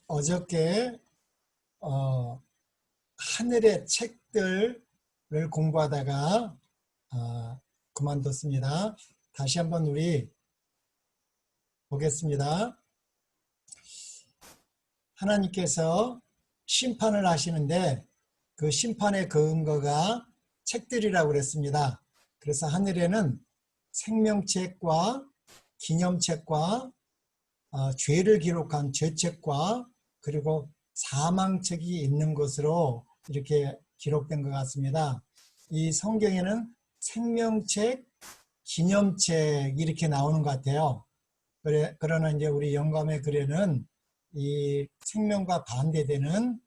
어저께 하늘의 책들을 공부하다가 그만뒀습니다. 다시 한번 우리 보겠습니다. 하나님께서 심판을 하시는데 그 심판의 근거가 책들이라고 그랬습니다. 그래서 하늘에는 생명책과 기념책과 죄를 기록한 죄책과 그리고 사망책이 있는 것으로 이렇게 기록된 것 같습니다. 이 성경에는 생명책, 기념책 이렇게 나오는 것 같아요. 그러나 이제 우리 영감의 글에는 이 생명과 반대되는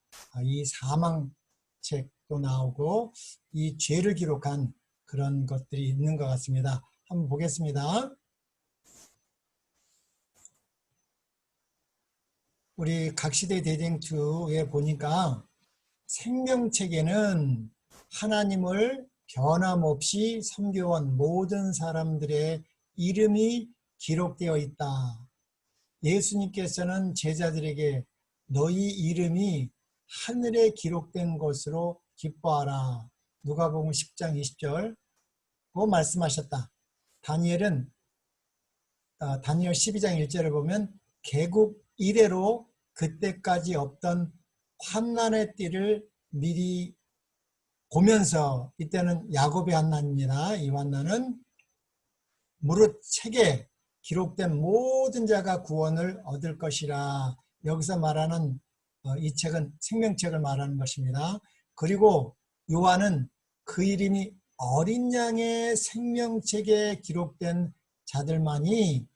이 사망책도 나오고 이 죄를 기록한 그런 것들이 있는 것 같습니다. 한번 보겠습니다. 우리 각시대 대쟁투에 보니까 생명책에는 하나님을 변함없이 섬겨온 모든 사람들의 이름이 기록되어 있다. 예수님께서는 제자들에게 너희 이름이 하늘에 기록된 것으로 기뻐하라. 누가복음 10장 20절 고 말씀하셨다. 다니엘 12장 1절을 보면 개국 이래로 그때까지 없던 환난의 띠를 미리 보면서, 이때는 야곱의 환난입니다. 이 환난은 무릇 책에 기록된 모든 자가 구원을 얻을 것이라. 여기서 말하는 이 책은 생명책을 말하는 것입니다. 그리고 요한은 그 이름이 어린 양의 생명책에 기록된 자들만이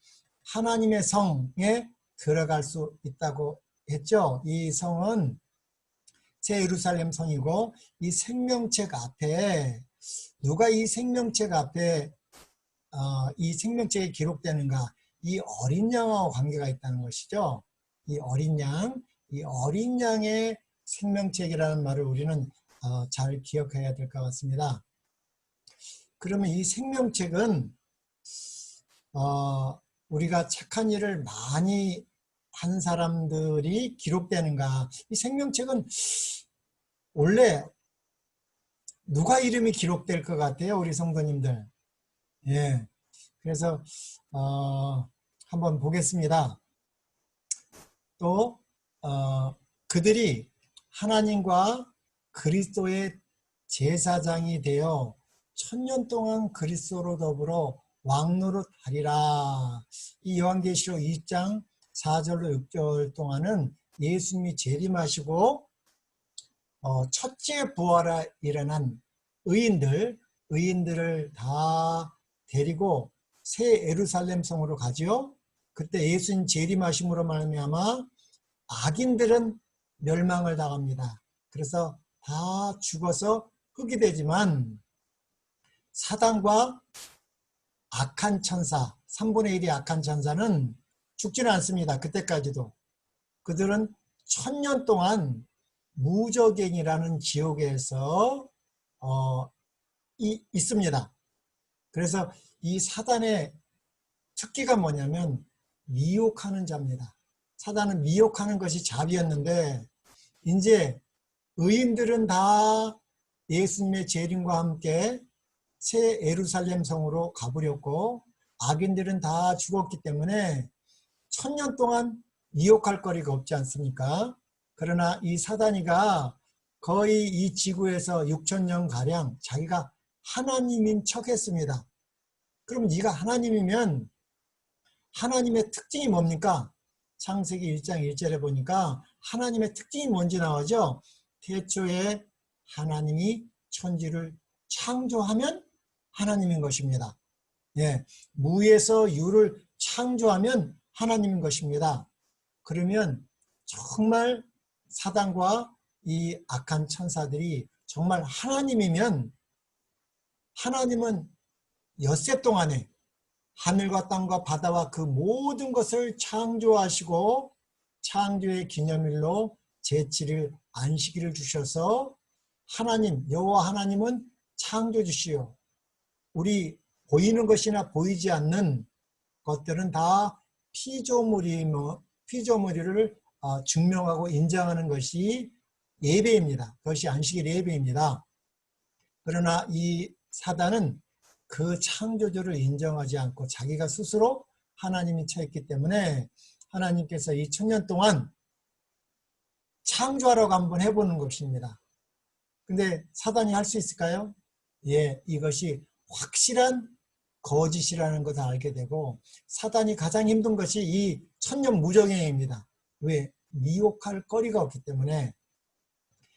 하나님의 성에 들어갈 수 있다고 했죠. 이 성은 새 예루살렘 성이고, 이 생명책 앞에 누가 이 생명책 앞에 이 생명책에 기록되는가? 이 어린 양하고 관계가 있다는 것이죠. 이 어린 양의 생명책이라는 말을 우리는 잘 기억해야 될 것 같습니다. 그러면 이 생명책은 우리가 착한 일을 많이 한 사람들이 기록되는가? 이 생명책은 원래 누가 이름이 기록될 것 같아요? 우리 성도님들. 예. 그래서 한번 보겠습니다. 또 그들이 하나님과 그리스도의 제사장이 되어 1000년 동안 그리스도로 더불어 왕노릇하리라. 이 요한계시록 2장 4절로 6절 동안은 예수님이 재림하시고 첫째 부활에 일어난 의인들을 다 데리고 새 예루살렘 성으로 가지요. 그때 예수님 재림하심으로 말미암아 악인들은 멸망을 당합니다. 그래서 다 죽어서 흙이 되지만 사단과 악한 천사, 3분의 1이 악한 천사는 죽지는 않습니다. 그때까지도. 그들은 1000년 동안 무저갱이라는 지옥에서 있습니다. 그래서 이 사단의 특기가 뭐냐면 미혹하는 자입니다. 사단은 미혹하는 것이 잡이었는데 이제 의인들은 다 예수님의 재림과 함께 새 예루살렘 성으로 가버렸고 악인들은 다 죽었기 때문에 1000년 동안 미혹할 거리가 없지 않습니까? 그러나 이 사단이가 거의 이 지구에서 6000년가량 자기가 하나님인 척 했습니다. 그럼 네가 하나님이면 하나님의 특징이 뭡니까? 창세기 1장 1절에 보니까 하나님의 특징이 뭔지 나오죠? 태초에 하나님이 천지를 창조하면 하나님인 것입니다. 예, 무에서 유를 창조하면 하나님인 것입니다. 그러면 정말 사단과 이 악한 천사들이 정말 하나님이면, 하나님은 엿새 동안에 하늘과 땅과 바다와 그 모든 것을 창조하시고 창조의 기념일로 제7일 안식일을 주셔서 하나님, 여호와 하나님은 창조주시오. 우리 보이는 것이나 보이지 않는 것들은 다 피조물을 증명하고 인정하는 것이 예배입니다. 그것이 안식일 예배입니다. 그러나 이 사단은 그 창조주를 인정하지 않고 자기가 스스로 하나님이 처했기 때문에 하나님께서 이 1000년 동안 창조하라고 한번 해보는 것입니다. 근데 사단이 할 수 있을까요? 예, 이것이 확실한 거짓이라는 것을 알게 되고 사단이 가장 힘든 것이 이 천년무적행입니다. 왜? 미혹할 거리가 없기 때문에.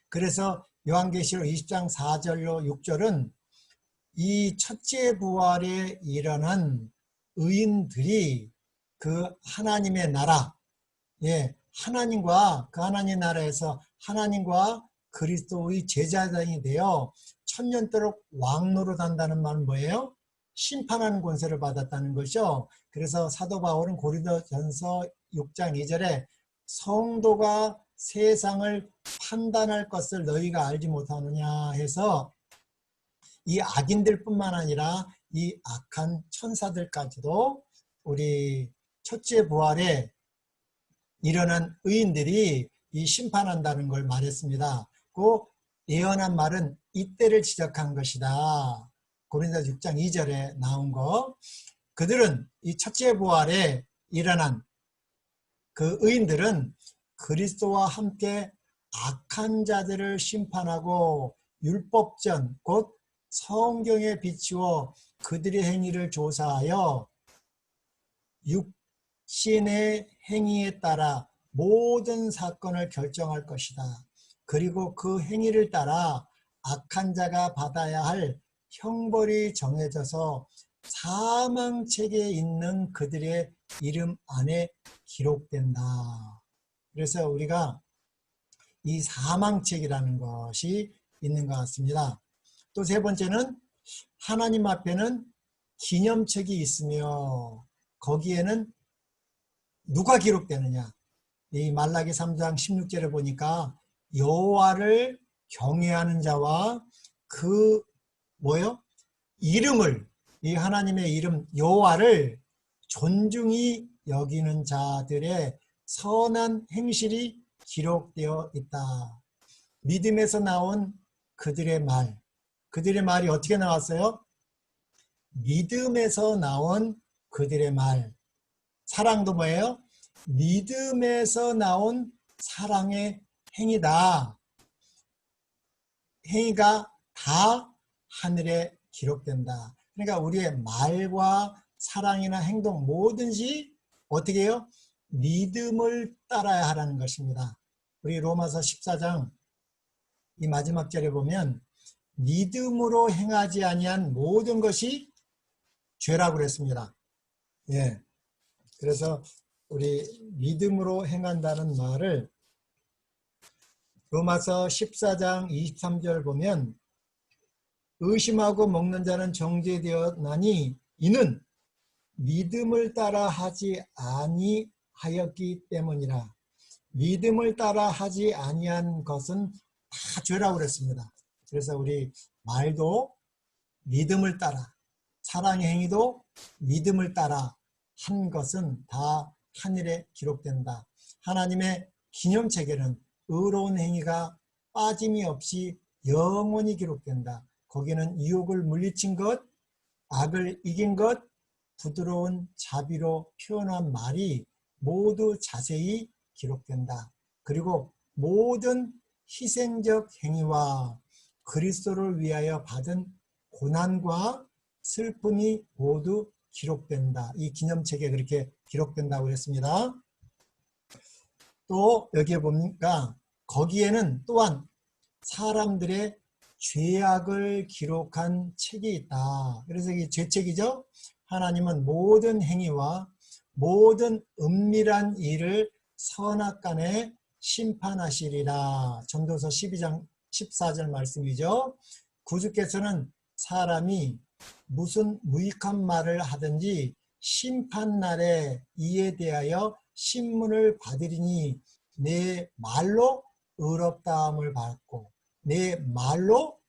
그래서 요한계시록 20장 4절로 6절은 이 첫째 부활에 일어난 의인들이 그 하나님의 나라, 예, 하나님과 그 하나님의 나라에서 하나님과 그리스도의 제자장이 되어 천년도록 왕노릇한다는 말은 뭐예요? 심판하는 권세를 받았다는 것이죠. 그래서 사도 바울은 고린도전서 6장 2절에 성도가 세상을 판단할 것을 너희가 알지 못하느냐 해서 이 악인들뿐만 아니라 이 악한 천사들까지도 우리 첫째 부활에 일어난 의인들이 이 심판한다는 걸 말했습니다. 그 예언한 말은 이때를 지적한 것이다. 고린도서 6장 2절에 나온 거. 그들은 이 첫째 부활에 일어난 그 의인들은 그리스도와 함께 악한 자들을 심판하고 율법전 곧 성경에 비추어 그들의 행위를 조사하여 육신의 행위에 따라 모든 사건을 결정할 것이다. 그리고 그 행위를 따라 악한 자가 받아야 할 형벌이 정해져서 사망책에 있는 그들의 이름 안에 기록된다. 그래서 우리가 이 사망책이라는 것이 있는 것 같습니다. 또 세 번째는 하나님 앞에는 기념책이 있으며 거기에는 누가 기록되느냐. 이 말라기 3장 16절에 보니까 여호와를 경외하는 자와 그 이름을, 이 하나님의 이름 여호와를 존중히 여기는 자들의 선한 행실이 기록되어 있다. 믿음에서 나온 그들의 말이 어떻게 나왔어요? 믿음에서 나온 그들의 말. 사랑도 뭐예요? 믿음에서 나온 사랑의 행위다. 행위가 다 하늘에 기록된다. 그러니까 우리의 말과 사랑이나 행동 뭐든지 어떻게 해요? 믿음을 따라야 하라는 것입니다. 우리 로마서 14장 이 마지막 절에 보면 믿음으로 행하지 아니한 모든 것이 죄라고 그랬습니다. 예. 그래서 우리 믿음으로 행한다는 말을 로마서 14장 23절 보면 의심하고 먹는 자는 정죄되었나니 이는 믿음을 따라 하지 아니하였기 때문이라. 믿음을 따라 하지 아니한 것은 다 죄라고 그랬습니다. 그래서 우리 말도 믿음을 따라, 사랑의 행위도 믿음을 따라 한 것은 다 하늘에 기록된다. 하나님의 기념책에는 의로운 행위가 빠짐이 없이 영원히 기록된다. 거기는 유혹을 물리친 것, 악을 이긴 것, 부드러운 자비로 표현한 말이 모두 자세히 기록된다. 그리고 모든 희생적 행위와 그리스도를 위하여 받은 고난과 슬픔이 모두 기록된다. 이 기념책에 그렇게 기록된다고 했습니다. 또 여기에 보니까 거기에는 또한 사람들의 죄악을 기록한 책이 있다. 그래서 이게 죄책이죠. 하나님은 모든 행위와 모든 은밀한 일을 선악간에 심판하시리라. 전도서 12장 14절 말씀이죠. 구주께서는 사람이 무슨 무익한 말을 하든지 심판날에 이에 대하여 신문을 받으리니 내 말로 의롭다함을 받고 내 말로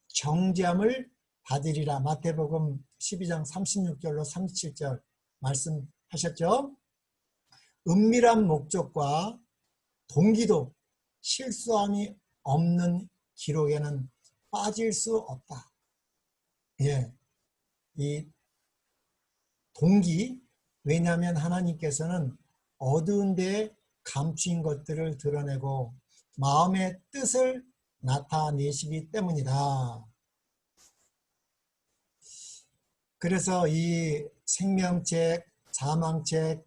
정죄함을 받으리라. 마태복음 12장 36절로 37절 말씀하셨죠. 은밀한 목적과 동기도 실수함이 없는 기록에는 빠질 수 없다. 예, 이 동기, 왜냐하면 하나님께서는 어두운 데에 감추인 것들을 드러내고 마음의 뜻을 나타내시기 때문이다. 그래서 이 생명책, 사망책,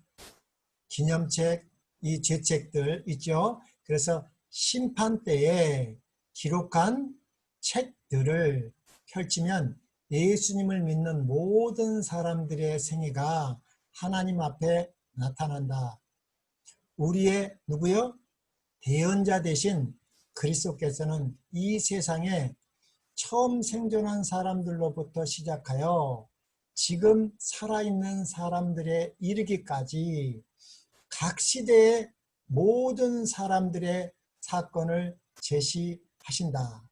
기념책, 이 죄책들 있죠. 그래서 심판 때에 기록한 책들을 펼치면 예수님을 믿는 모든 사람들의 생애가 하나님 앞에 나타난다. 우리의 누구요? 대언자 대신 그리스도께서는 이 세상에 처음 생존한 사람들로부터 시작하여 지금 살아있는 사람들에 이르기까지 각 시대의 모든 사람들의 사건을 제시하신다.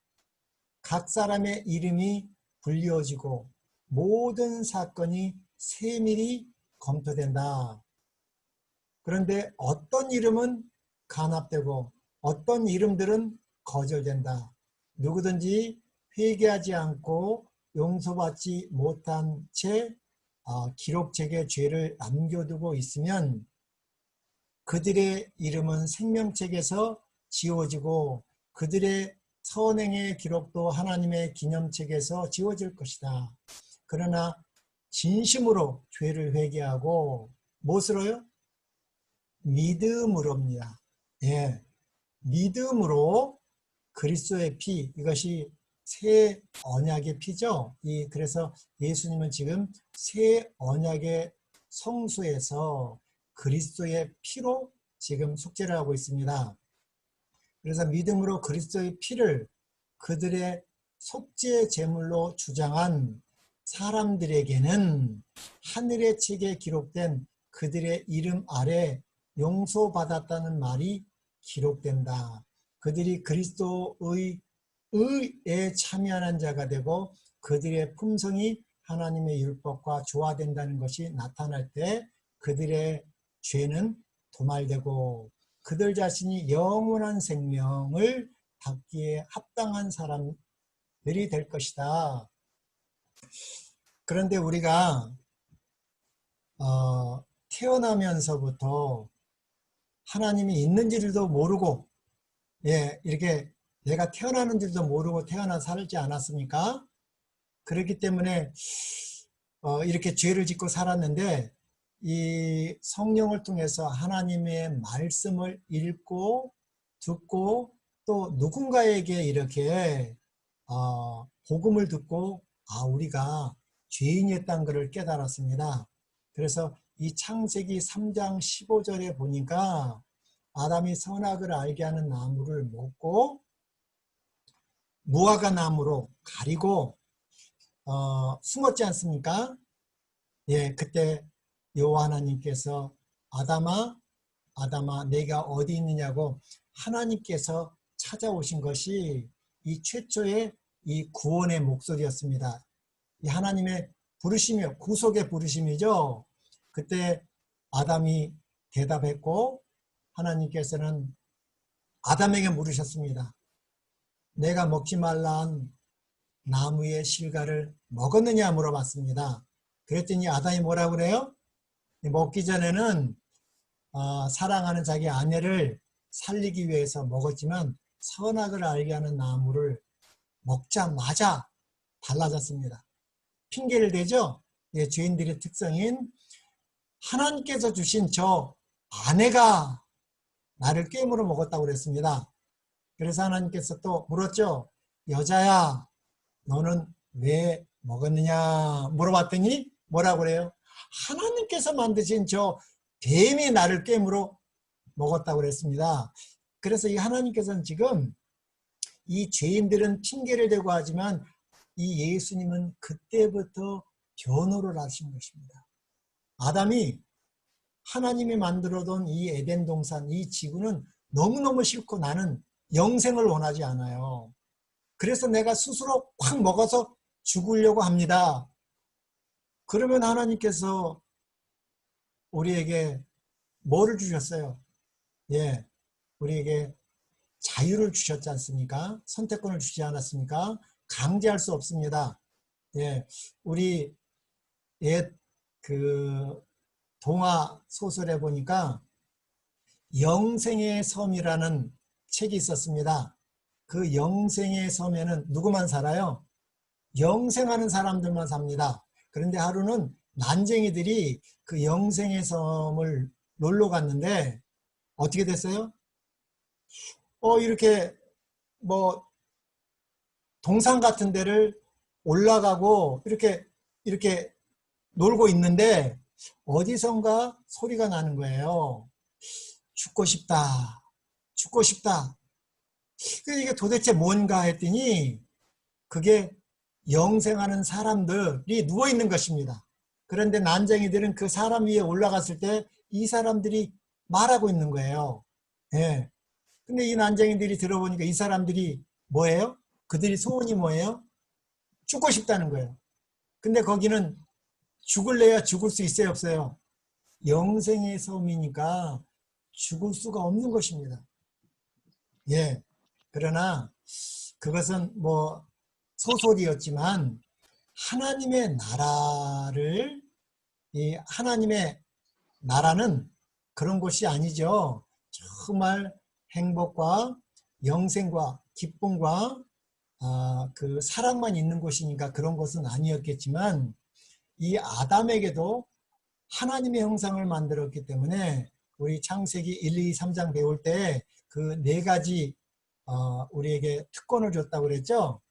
각 사람의 이름이 불리어지고 모든 사건이 세밀히 검토된다. 그런데 어떤 이름은 간합되고 어떤 이름들은 거절된다. 누구든지 회개하지 않고 용서받지 못한 채 기록책에 죄를 남겨두고 있으면 그들의 이름은 생명책에서 지워지고 그들의 선행의 기록도 하나님의 기념책에서 지워질 것이다. 그러나 진심으로 죄를 회개하고 무엇으로요? 믿음으로입니다. 예, 믿음으로 그리스도의 피, 이것이 새 언약의 피죠. 그래서 예수님은 지금 새 언약의 성소에서 그리스도의 피로 지금 속죄를 하고 있습니다. 그래서 믿음으로 그리스도의 피를 그들의 속죄 제물로 주장한 사람들에게는 하늘의 책에 기록된 그들의 이름 아래 용서받았다는 말이 기록된다. 그들이 그리스도의 의에 참여하는 자가 되고 그들의 품성이 하나님의 율법과 조화된다는 것이 나타날 때 그들의 죄는 도말되고 그들 자신이 영원한 생명을 받기에 합당한 사람들이 될 것이다. 그런데 우리가 태어나면서부터 하나님이 있는지도 모르고 이렇게 내가 태어나는 줄도 모르고 태어나 살지 않았습니까? 그렇기 때문에 이렇게 죄를 짓고 살았는데 이 성령을 통해서 하나님의 말씀을 읽고 듣고 또 누군가에게 이렇게 복음을 듣고 우리가 죄인이었다는 것을 깨달았습니다. 그래서 이 창세기 3장 15절에 보니까 아담이 선악을 알게 하는 나무를 먹고 무화과 나무로 가리고 숨었지 않습니까? 예, 그때 여호와 하나님께서 아담아 내가 어디 있느냐고 하나님께서 찾아오신 것이 이 최초의 이 구원의 목소리였습니다. 이 하나님의 부르심이요, 구속의 부르심이죠. 그때 아담이 대답했고 하나님께서는 아담에게 물으셨습니다. 내가 먹지 말란 나무의 실과를 먹었느냐 물어봤습니다. 그랬더니 아담이 뭐라고 그래요? 먹기 전에는 사랑하는 자기 아내를 살리기 위해서 먹었지만 선악을 알게 하는 나무를 먹자마자 달라졌습니다. 핑계를 대죠. 죄인들의 특성인 하나님께서 주신 저 아내가 나를 꾀물어 먹었다고 그랬습니다. 그래서 하나님께서 또 물었죠. 여자야, 너는 왜 먹었느냐 물어봤더니 뭐라고 그래요? 하나님께서 만드신 저 뱀이 나를 꾀물어 먹었다고 그랬습니다. 그래서 이 하나님께서는 지금 이 죄인들은 핑계를 대고 하지만 이 예수님은 그때부터 변호를 하신 것입니다. 아담이 하나님이 만들어둔 이 에덴 동산, 이 지구는 너무너무 싫고 나는 영생을 원하지 않아요. 그래서 내가 스스로 확 먹어서 죽으려고 합니다. 그러면 하나님께서 우리에게 뭐를 주셨어요? 예, 우리에게 자유를 주셨지 않습니까? 선택권을 주지 않았습니까? 강제할 수 없습니다. 예, 우리 옛 그 동화 소설에 보니까 영생의 섬이라는 책이 있었습니다. 그 영생의 섬에는 누구만 살아요? 영생하는 사람들만 삽니다. 그런데 하루는 난쟁이들이 그 영생의 섬을 놀러 갔는데 어떻게 됐어요? 이렇게 뭐 동산 같은 데를 올라가고 이렇게 놀고 있는데 어디선가 소리가 나는 거예요. 죽고 싶다. 죽고 싶다. 이게 도대체 뭔가 했더니 그게 영생하는 사람들이 누워 있는 것입니다. 그런데 난쟁이들은 그 사람 위에 올라갔을 때 이 사람들이 말하고 있는 거예요. 예. 근데 이 난쟁이들이 들어보니까 이 사람들이 뭐예요? 그들이 소원이 뭐예요? 죽고 싶다는 거예요. 근데 거기는 죽을래야 죽을 수 있어요, 없어요? 영생의 섬이니까 죽을 수가 없는 것입니다. 예. 그러나 그것은 뭐 소설이었지만 하나님의 나라를 이 하나님의 나라는 그런 곳이 아니죠. 정말 행복과 영생과 기쁨과 그 사랑만 있는 곳이니까 그런 곳은 아니었겠지만 이 아담에게도 하나님의 형상을 만들었기 때문에 우리 창세기 1, 2, 3장 배울 때 그 네 가지 우리에게 특권을 줬다고 그랬죠.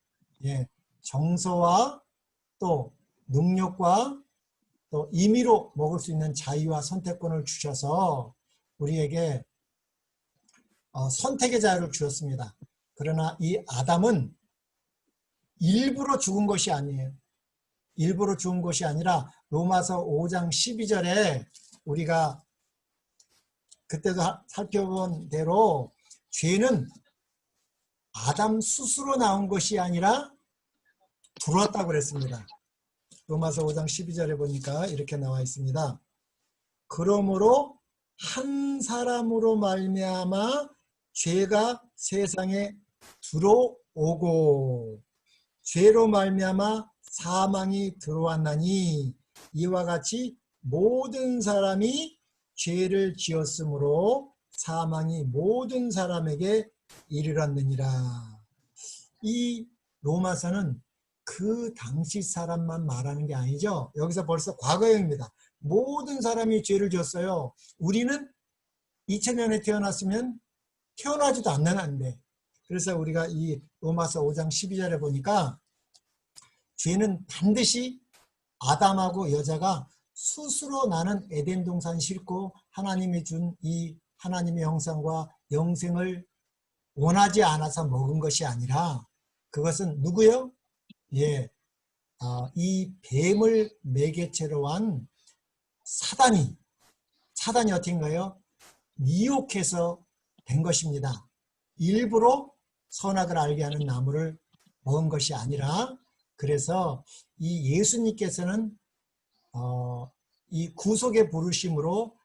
예, 정서와 또 능력과 또 임의로 먹을 수 있는 자유와 선택권을 주셔서 우리에게 선택의 자유를 주었습니다. 그러나 이 아담은 일부러 죽은 것이 아니에요. 일부러 죽은 것이 아니라 로마서 5장 12절에 우리가 그때도 살펴본 대로 죄는 아담 스스로 나온 것이 아니라 들어왔다고 그랬습니다. 로마서 5장 12절에 보니까 이렇게 나와 있습니다. 그러므로 한 사람으로 말미암아 죄가 세상에 들어오고 죄로 말미암아 사망이 들어왔나니 이와 같이 모든 사람이 죄를 지었으므로 사망이 모든 사람에게 이르렀느니라. 이 로마서는 그 당시 사람만 말하는 게 아니죠. 여기서 벌써 과거형입니다. 모든 사람이 죄를 지었어요. 우리는 2000년에 태어났으면 태어나지도 않는데 그래서 우리가 이 로마서 5장 12절에 보니까 죄는 반드시 아담하고 여자가 스스로 나는 에덴 동산 싣고 하나님이 준 이 하나님의 형상과 영생을 원하지 않아서 먹은 것이 아니라 그것은 누구요? 예, 이 뱀을 매개체로 한 사단이 어떤가요? 미혹해서 된 것입니다. 일부러 선악을 알게 하는 나무를 먹은 것이 아니라 그래서 이 예수님께서는 이 구속의 부르심으로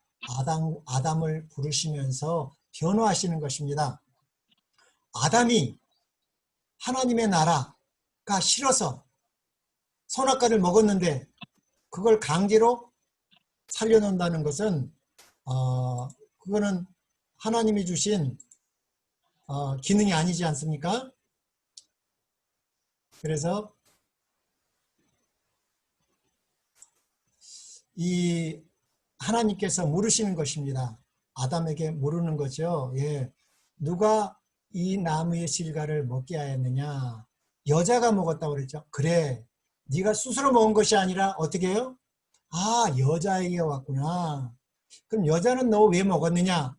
아담을 부르시면서 변호하시는 것입니다. 아담이 하나님의 나라가 싫어서 선악과를 먹었는데 그걸 강제로 살려놓는다는 것은 그거는 하나님이 주신 기능이 아니지 않습니까? 그래서 이 하나님께서 물으시는 것입니다. 아담에게 물으는 거죠. 예, 누가 이 나무의 실과를 먹게 하였느냐? 여자가 먹었다고 그랬죠. 그래, 네가 스스로 먹은 것이 아니라 어떻게 해요? 여자에게 왔구나. 그럼 여자는 너 왜 먹었느냐?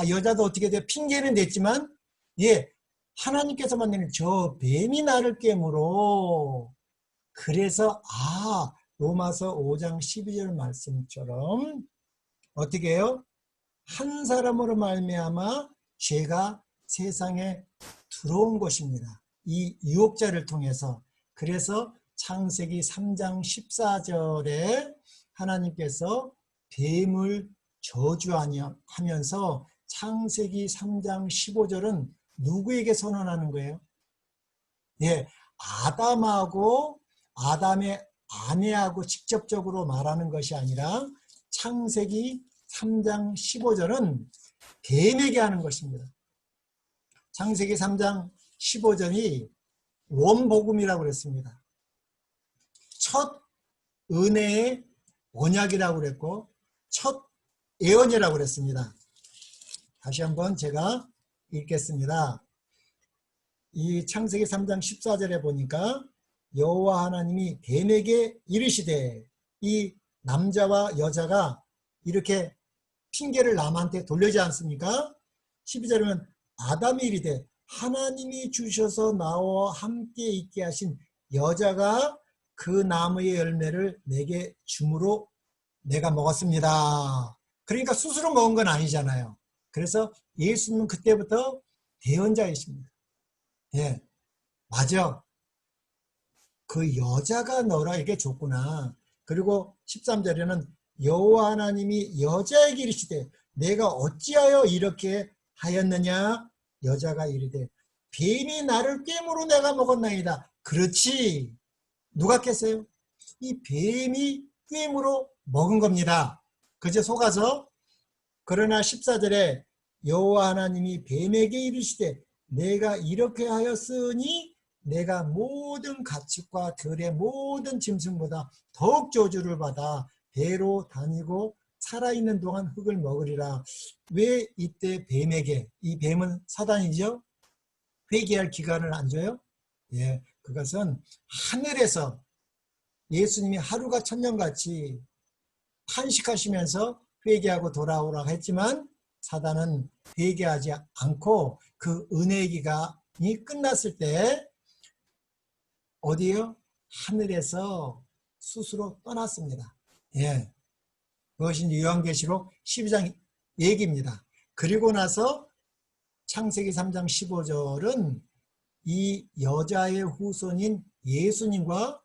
여자도 어떻게 돼? 핑계는 냈지만 예, 하나님께서 만드는 저 뱀이 나를 깨물어. 그래서 로마서 5장 12절 말씀처럼 어떻게 해요? 한 사람으로 말미암아 죄가 세상에 들어온 것입니다. 이 유혹자를 통해서. 그래서 창세기 3장 14절에 하나님께서 뱀을 저주하면서 창세기 3장 15절은 누구에게 선언하는 거예요? 예, 아담하고 아담의 아내하고 직접적으로 말하는 것이 아니라 창세기 3장 15절은 뱀에게 하는 것입니다. 창세기 3장 15절이 원복음이라고 그랬습니다. 첫 은혜의 언약이라고 그랬고 첫 예언이라고 그랬습니다. 다시 한번 제가 읽겠습니다. 이 창세기 3장 14절에 보니까 여호와 하나님이 뱀에게 이르시되, 이 남자와 여자가 이렇게 핑계를 남한테 돌리지 않습니까? 12절에는 아담이 이르되 하나님이 주셔서 나와 함께 있게 하신 여자가 그 나무의 열매를 내게 주므로 내가 먹었습니다. 그러니까 스스로 먹은 건 아니잖아요. 그래서 예수님은 그때부터 대언자이십니다. 예, 맞아. 그 여자가 너에게 줬구나. 그리고 13절에는 여호와 하나님이 여자에게 이르시되 내가 어찌하여 이렇게 하였느냐? 여자가 이르되 뱀이 나를 꿰므로 내가 먹었나이다. 그렇지. 누가 깼어요? 이 뱀이 꿰므로 먹은 겁니다. 그제 속아서. 그러나 14절에 여호와 하나님이 뱀에게 이르시되 내가 이렇게 하였으니 내가 모든 가축과 들의 모든 짐승보다 더욱 저주를 받아 배로 다니고 살아있는 동안 흙을 먹으리라. 왜 이때 뱀에게, 이 뱀은 사단이죠? 회개할 기간을 안 줘요? 예, 그것은 하늘에서 예수님이 하루가 천년같이 탄식하시면서 회개하고 돌아오라고 했지만 사단은 회개하지 않고 그 은혜의 기간이 끝났을 때 어디요? 하늘에서 스스로 떠났습니다. 예, 그것이 요한계시록 12장 얘기입니다. 그리고 나서 창세기 3장 15절은 이 여자의 후손인 예수님과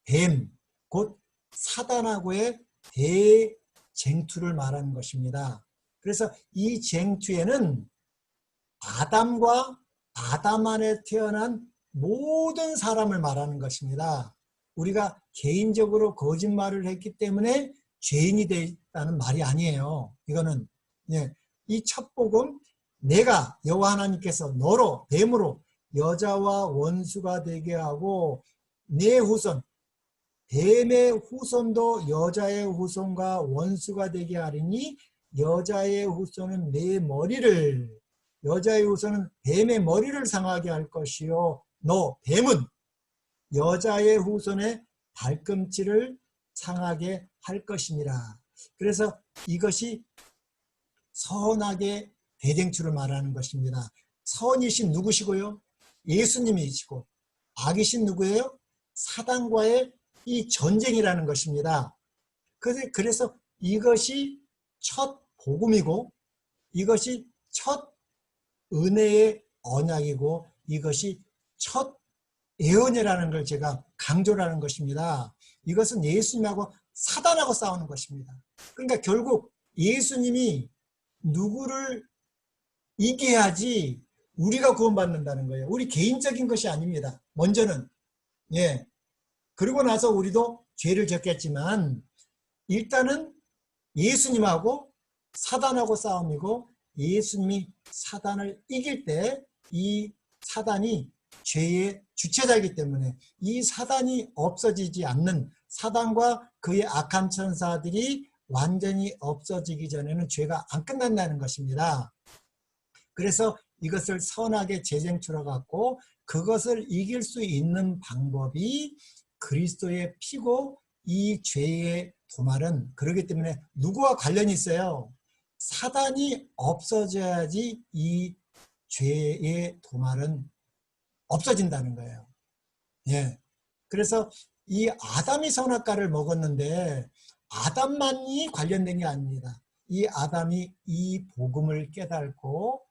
뱀, 곧 사단하고의 대쟁투를 말하는 것입니다. 그래서 이 쟁투에는 아담과 아담 안에 태어난 모든 사람을 말하는 것입니다. 우리가 개인적으로 거짓말을 했기 때문에 죄인이 되었다는 말이 아니에요. 이거는 이 첫 복음, 내가 여호와 하나님께서 너로 뱀으로 여자와 원수가 되게 하고 내 후손 뱀의 후손도 여자의 후손과 원수가 되게 하리니 여자의 후손은 내 머리를, 여자의 후손은 뱀의 머리를 상하게 할 것이요 너 뱀은 여자의 후손의 발꿈치를 상하게 할 것이니라. 그래서 이것이 선악의 대쟁투를 말하는 것입니다. 선이신 누구시고요? 예수님이시고, 악이신 누구예요? 사단과의 이 전쟁이라는 것입니다. 그래서 이것이 첫 복음이고 이것이 첫 은혜의 언약이고 이것이 첫 예언이라는 걸 제가 강조를 하는 것입니다. 이것은 예수님하고 사단하고 싸우는 것입니다. 그러니까 결국 예수님이 누구를 이겨야지 우리가 구원받는다는 거예요. 우리 개인적인 것이 아닙니다. 먼저는. 예. 그리고 나서 우리도 죄를 졌겠지만 일단은 예수님하고 사단하고 싸움이고 예수님이 사단을 이길 때 이 사단이 죄의 주체자이기 때문에 이 사단이 없어지지 않는, 사단과 그의 악한 천사들이 완전히 없어지기 전에는 죄가 안 끝난다는 것입니다. 그래서 이것을 선악의 재쟁투로 갖고 그것을 이길 수 있는 방법이 그리스도의 피고 이 죄의 도말은 그렇기 때문에 누구와 관련이 있어요? 사단이 없어져야지 이 죄의 도말은 없어진다는 거예요. 예. 그래서 이 아담이 선악과를 먹었는데 아담만이 관련된 게 아닙니다. 이 아담이 이 복음을 깨닫고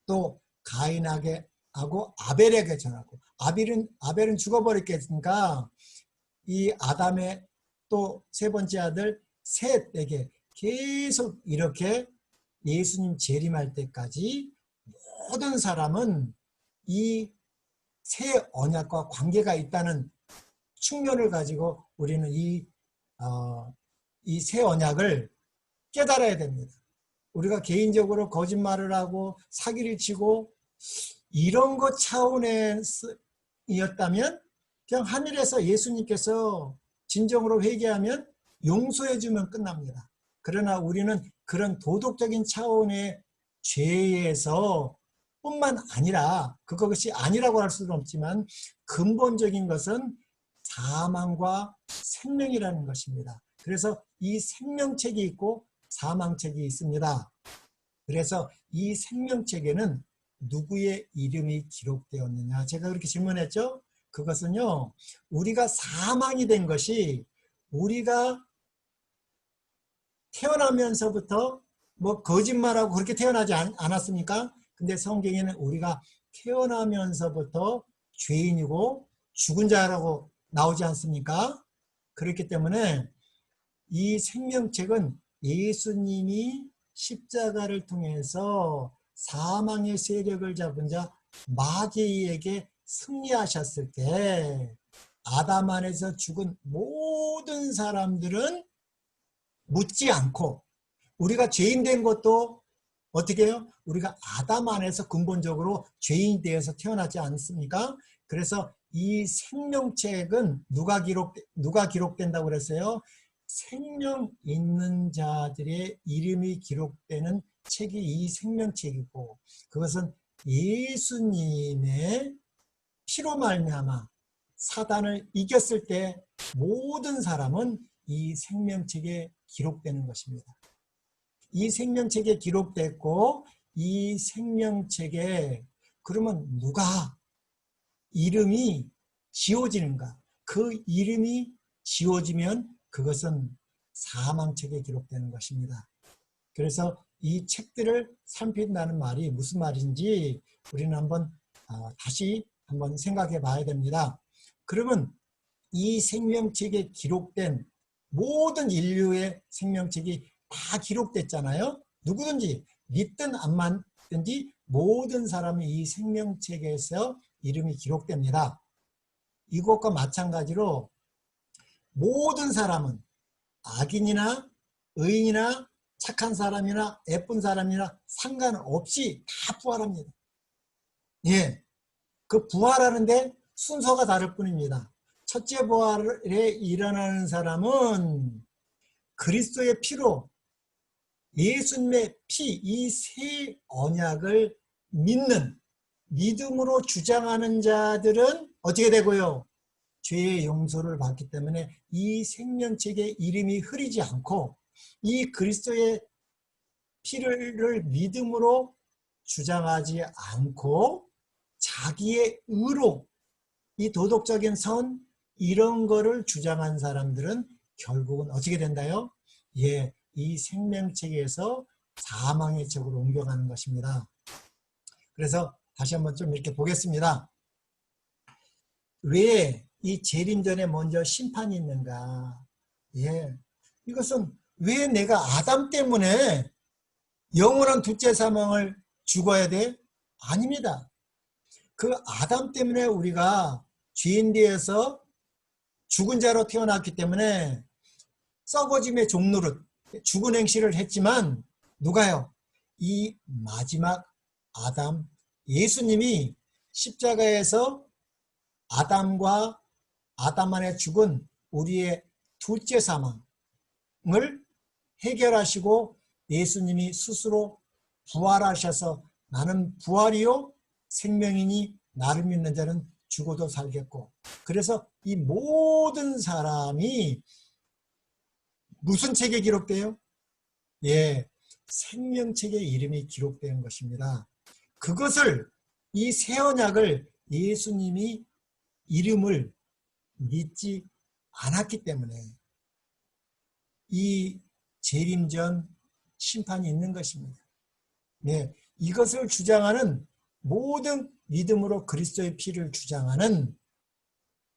또 가인에게 하고 아벨에게 전하고 아벨은 죽어버렸겠으니까 이 아담의 또 세 번째 아들 셋에게 계속 이렇게 예수님 재림할 때까지 모든 사람은 이 새 언약과 관계가 있다는 측면을 가지고 우리는 이 새 언약을 깨달아야 됩니다. 우리가 개인적으로 거짓말을 하고 사기를 치고 이런 것 차원이었다면 그냥 하늘에서 예수님께서 진정으로 회개하면 용서해 주면 끝납니다. 그러나 우리는 그런 도덕적인 차원의 죄에서 뿐만 아니라, 그것이 아니라고 할 수는 없지만 근본적인 것은 사망과 생명이라는 것입니다. 그래서 이 생명책이 있고 사망책이 있습니다. 그래서 이 생명책에는 누구의 이름이 기록되었느냐, 제가 그렇게 질문했죠. 그것은요, 우리가 사망이 된 것이 우리가 태어나면서부터 뭐 거짓말하고 그렇게 태어나지 않았습니까? 근데 성경에는 우리가 태어나면서부터 죄인이고 죽은 자라고 나오지 않습니까? 그렇기 때문에 이 생명책은 예수님이 십자가를 통해서 사망의 세력을 잡은 자 마귀에게 승리하셨을 때 아담 안에서 죽은 모든 사람들은 묻지 않고, 우리가 죄인 된 것도 어떻게 해요? 우리가 아담 안에서 근본적으로 죄인이 되어서 태어나지 않습니까? 그래서 이 생명책은 누가 기록된다고 그랬어요? 생명 있는 자들의 이름이 기록되는 책이 이 생명책이고, 그것은 예수님의 피로 말미암아 사단을 이겼을 때 모든 사람은 이 생명책에 기록되는 것입니다. 이 생명책에 기록됐고, 이 생명책에 그러면 누가 이름이 지워지는가? 그 이름이 지워지면 그것은 사망책에 기록되는 것입니다. 그래서 이 책들을 살핀다는 말이 무슨 말인지 우리는 다시 한번 생각해 봐야 됩니다. 그러면 이 생명책에 기록된 모든 인류의 생명책이 다 기록됐잖아요. 누구든지 믿든 안 믿든지 모든 사람이 이 생명책에서 이름이 기록됩니다. 이것과 마찬가지로 모든 사람은 악인이나 의인이나 착한 사람이나 예쁜 사람이나 상관없이 다 부활합니다. 예, 그 부활하는데 순서가 다를 뿐입니다. 첫째 부활에 일어나는 사람은 그리스도의 피로, 예수님의 피, 이 새 언약을 믿음으로 주장하는 자들은 어떻게 되고요? 죄의 용서를 받기 때문에 이 생명책에 이름이 흐리지 않고, 이 그리스도의 피를 믿음으로 주장하지 않고 자기의 의로, 이 도덕적인 선, 이런 거를 주장한 사람들은 결국은 어떻게 된다요? 예, 이 생명책에서 사망의 책으로 옮겨가는 것입니다. 그래서 다시 한번 좀 이렇게 보겠습니다. 왜 이 재림 전에 먼저 심판이 있는가? 예, 이것은 왜 내가 아담 때문에 영원한 둘째 사망을 죽어야 돼? 아닙니다. 그 아담 때문에 우리가 죄인 되어서 죽은 자로 태어났기 때문에 썩어짐의 종노릇, 죽은 행실을 했지만 누가요? 이 마지막 아담, 예수님이 십자가에서 아담과 아담 안에 죽은 우리의 둘째 사망을 해결하시고 예수님이 스스로 부활하셔서 나는 부활이요 생명이니 나를 믿는 자는 죽어도 살겠고, 그래서 이 모든 사람이 무슨 책에 기록돼요? 예, 생명책에 이름이 기록된 것입니다. 그것을, 이 새 언약을 예수님이 이름을 믿지 않았기 때문에 이 재림 전 심판이 있는 것입니다. 네, 이것을 주장하는 모든 믿음으로 그리스도의 피를 주장하는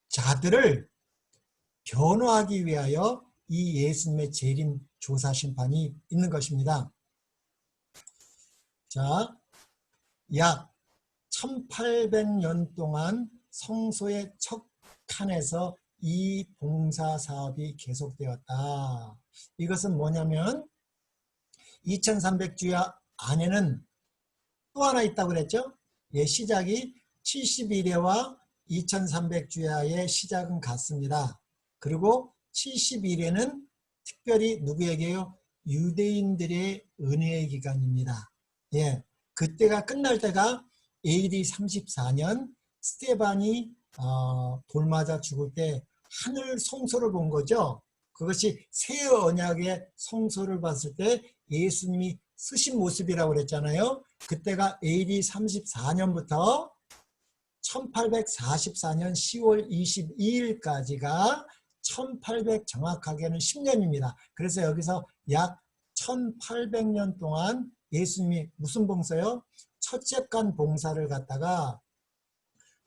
자들을 변호하기 위하여 이 예수님의 재림 조사 심판이 있는 것입니다. 자, 약 1800년 동안 성소의 첫 칸에서 이 봉사 사업이 계속되었다. 이것은 뭐냐면 2300주야 안에는 또 하나 있다고 그랬죠? 예, 시작이 70일에와 2300주야의 시작은 같습니다. 그리고 70일에는 특별히 누구에게요? 유대인들의 은혜의 기간입니다. 예, 그때가 끝날 때가 AD 34년 스테반이 돌 맞아 죽을 때 하늘 성소를 본 거죠. 그것이 새 언약의 성소를 봤을 때 예수님이 쓰신 모습이라고 그랬잖아요. 그때가 AD 34년부터 1844년 10월 22일까지가 1800 정확하게는 10년입니다. 그래서 여기서 약 1800년 동안 예수님이 무슨 봉사요? 첫째 간 봉사를 갖다가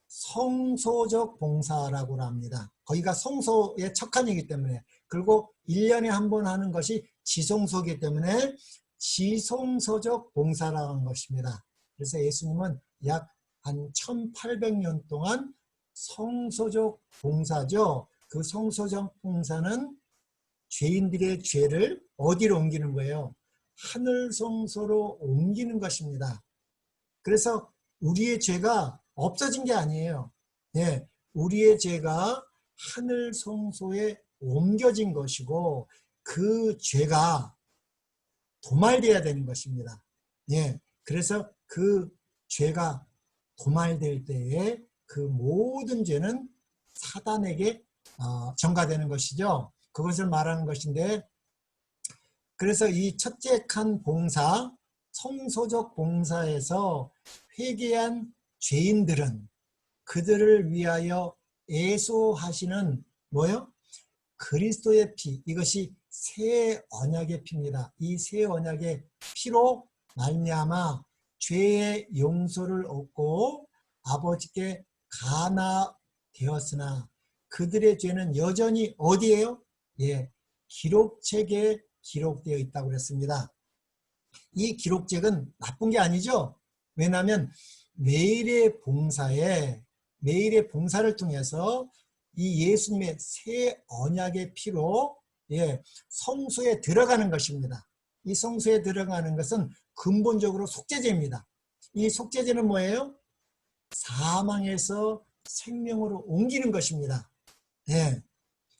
성소적 봉사라고 합니다. 거기가 성소의 첫 칸이기 때문에, 그리고 1년에 한 번 하는 것이 지성소이기 때문에 지성소적 봉사라는 것입니다. 그래서 예수님은 약 한 1800년 동안 성소적 봉사죠. 그 성소적 봉사는 죄인들의 죄를 어디로 옮기는 거예요? 하늘 성소로 옮기는 것입니다. 그래서 우리의 죄가 없어진 게 아니에요. 예, 우리의 죄가 하늘 성소에 옮겨진 것이고 그 죄가 도말돼야 되는 것입니다. 예, 그래서 그 죄가 도말될 때에 그 모든 죄는 사단에게 전가되는 것이죠. 그것을 말하는 것인데, 그래서 이 첫째 칸 봉사, 성소적 봉사에서 회개한 죄인들은 그들을 위하여 애소하시는 뭐요? 그리스도의 피, 이것이 새 언약의 피입니다. 이 새 언약의 피로 말미암아 죄의 용서를 얻고 아버지께 가나되었으나 그들의 죄는 여전히 어디에요? 예, 기록책에 기록되어 있다고 그랬습니다. 이 기록책은 나쁜 게 아니죠. 왜냐하면 매일의 봉사를 통해서 이 예수님의 새 언약의 피로 성소에 들어가는 것입니다. 이 성소에 들어가는 것은 근본적으로 속죄제입니다. 이 속죄제는 뭐예요? 사망에서 생명으로 옮기는 것입니다.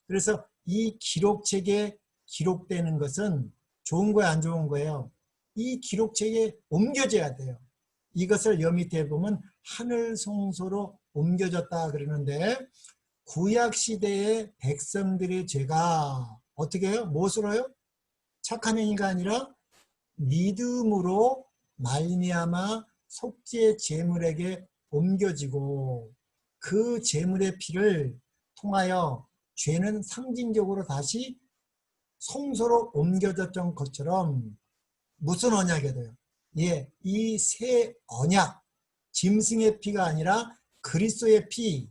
그래서 이 기록책에 기록되는 것은 좋은 거예요, 안 좋은 거예요? 이 기록책에 옮겨져야 돼요. 이것을 여 밑에 보면 하늘 성소로 옮겨졌다 그러는데, 구약시대의 백성들의 죄가 어떻게 해요? 무엇으로요? 착한 행위가 아니라 믿음으로 말미암아 속죄 제물에게 옮겨지고, 그 제물의 피를 통하여 죄는 상징적으로 다시 성소로 옮겨졌던 것처럼 무슨 언약이 돼요? 이 새 언약, 짐승의 피가 아니라 그리스도의 피,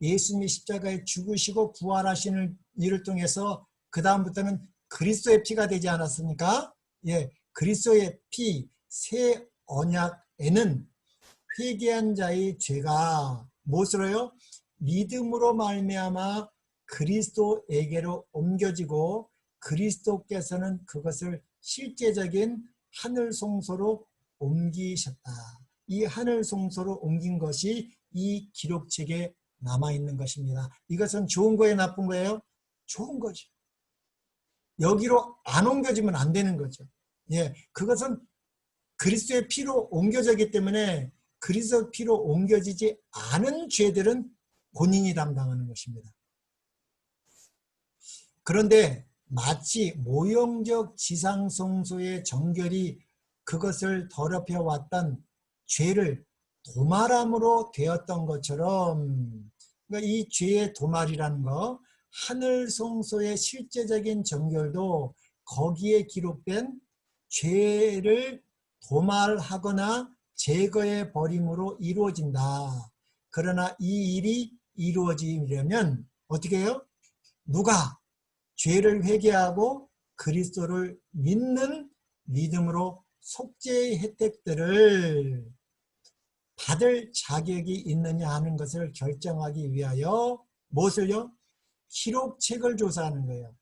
예수님이 십자가에 죽으시고 부활하시는 일을 통해서 그 다음부터는 그리스도의 피가 되지 않았습니까? 그리스도의 피, 새 언약에는 회개한 자의 죄가 무엇으로요? 믿음으로 말미암아 그리스도에게로 옮겨지고, 그리스도께서는 그것을 실제적인 하늘 성소로 옮기셨다. 이 하늘 성소로 옮긴 것이 이 기록책에 남아있는 것입니다. 이것은 좋은 거예요, 나쁜 거예요? 좋은 거죠. 여기로 안 옮겨지면 안 되는 거죠. 그것은 그리스도의 피로 옮겨졌기 때문에 그리스도의 피로 옮겨지지 않은 죄들은 본인이 담당하는 것입니다. 그런데 마치 모형적 지상성소의 정결이 그것을 더럽혀 왔던 죄를 도말함으로 되었던 것처럼, 그러니까 이 죄의 도말이라는 거, 하늘 성소의 실제적인 정결도 거기에 기록된 죄를 도말하거나 제거해 버림으로 이루어진다. 그러나 이 일이 이루어지려면 어떻게 해요? 누가 죄를 회개하고 그리스도를 믿는 믿음으로 속죄의 혜택들을 받을 자격이 있느냐 하는 것을 결정하기 위하여 무엇을요? 기록책을 조사하는 거예요.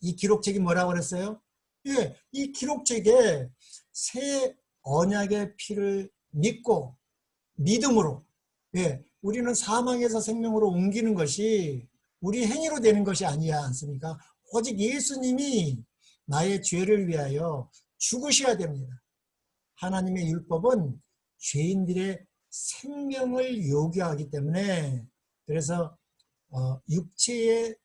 이 기록책이 뭐라고 그랬어요? 예, 이 기록책에 새 언약의 피를 믿고 믿음으로, 예, 우리는 사망에서 생명으로 옮기는 것이 우리 행위로 되는 것이 아니야 않습니까? 오직 예수님이 나의 죄를 위하여 죽으셔야 됩니다. 하나님의 율법은 죄인들의 생명을 요구하기 때문에, 그래서 육체의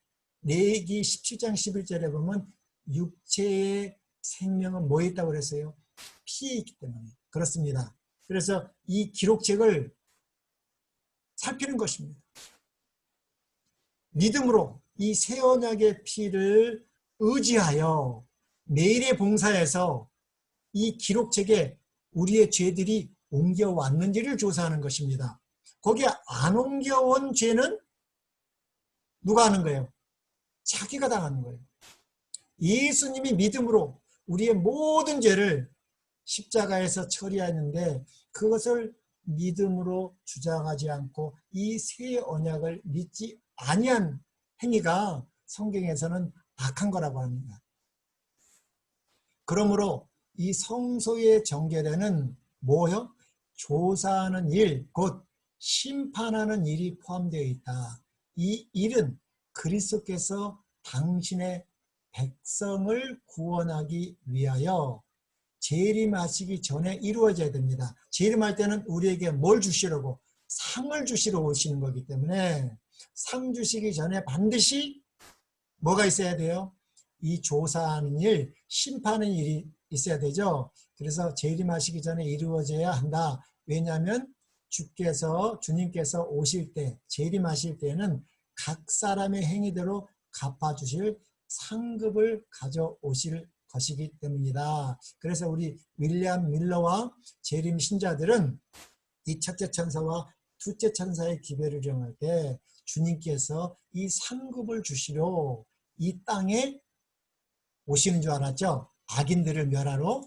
레위기 17장 11절에 보면 육체의 생명은 뭐에 있다고 그랬어요? 피에 있기 때문에 그렇습니다. 그래서 이 기록책을 살피는 것입니다. 믿음으로 이 새 언약의 피를 의지하여 매일의 봉사에서 이 기록책에 우리의 죄들이 옮겨왔는지를 조사하는 것입니다. 거기에 안 옮겨온 죄는 누가 하는 거예요? 자기가 당하는 거예요. 예수님이 믿음으로 우리의 모든 죄를 십자가에서 처리하는데 그것을 믿음으로 주장하지 않고 이 새 언약을 믿지 아니한 행위가 성경에서는 악한 거라고 합니다. 그러므로 이 성소의 정결에는 뭐요? 조사하는 일, 곧 심판하는 일이 포함되어 있다. 이 일은 그리스도께서 당신의 백성을 구원하기 위하여 재림하시기 전에 이루어져야 됩니다. 재림할 때는 우리에게 뭘 주시려고? 상을 주시러 오시는 거기 때문에 상 주시기 전에 반드시 뭐가 있어야 돼요? 이 조사하는 일, 심판하는 일이 있어야 되죠. 그래서 재림하시기 전에 이루어져야 한다. 왜냐하면 주님께서 오실 때, 재림하실 때는 각 사람의 행위대로 갚아주실 상급을 가져오실 것이기 때문이다. 그래서 우리 윌리엄 밀러와 재림 신자들은 이 첫째 천사와 둘째 천사의 기별을 정할 때 주님께서 이 상급을 주시려 이 땅에 오시는 줄 알았죠. 악인들을 멸하러.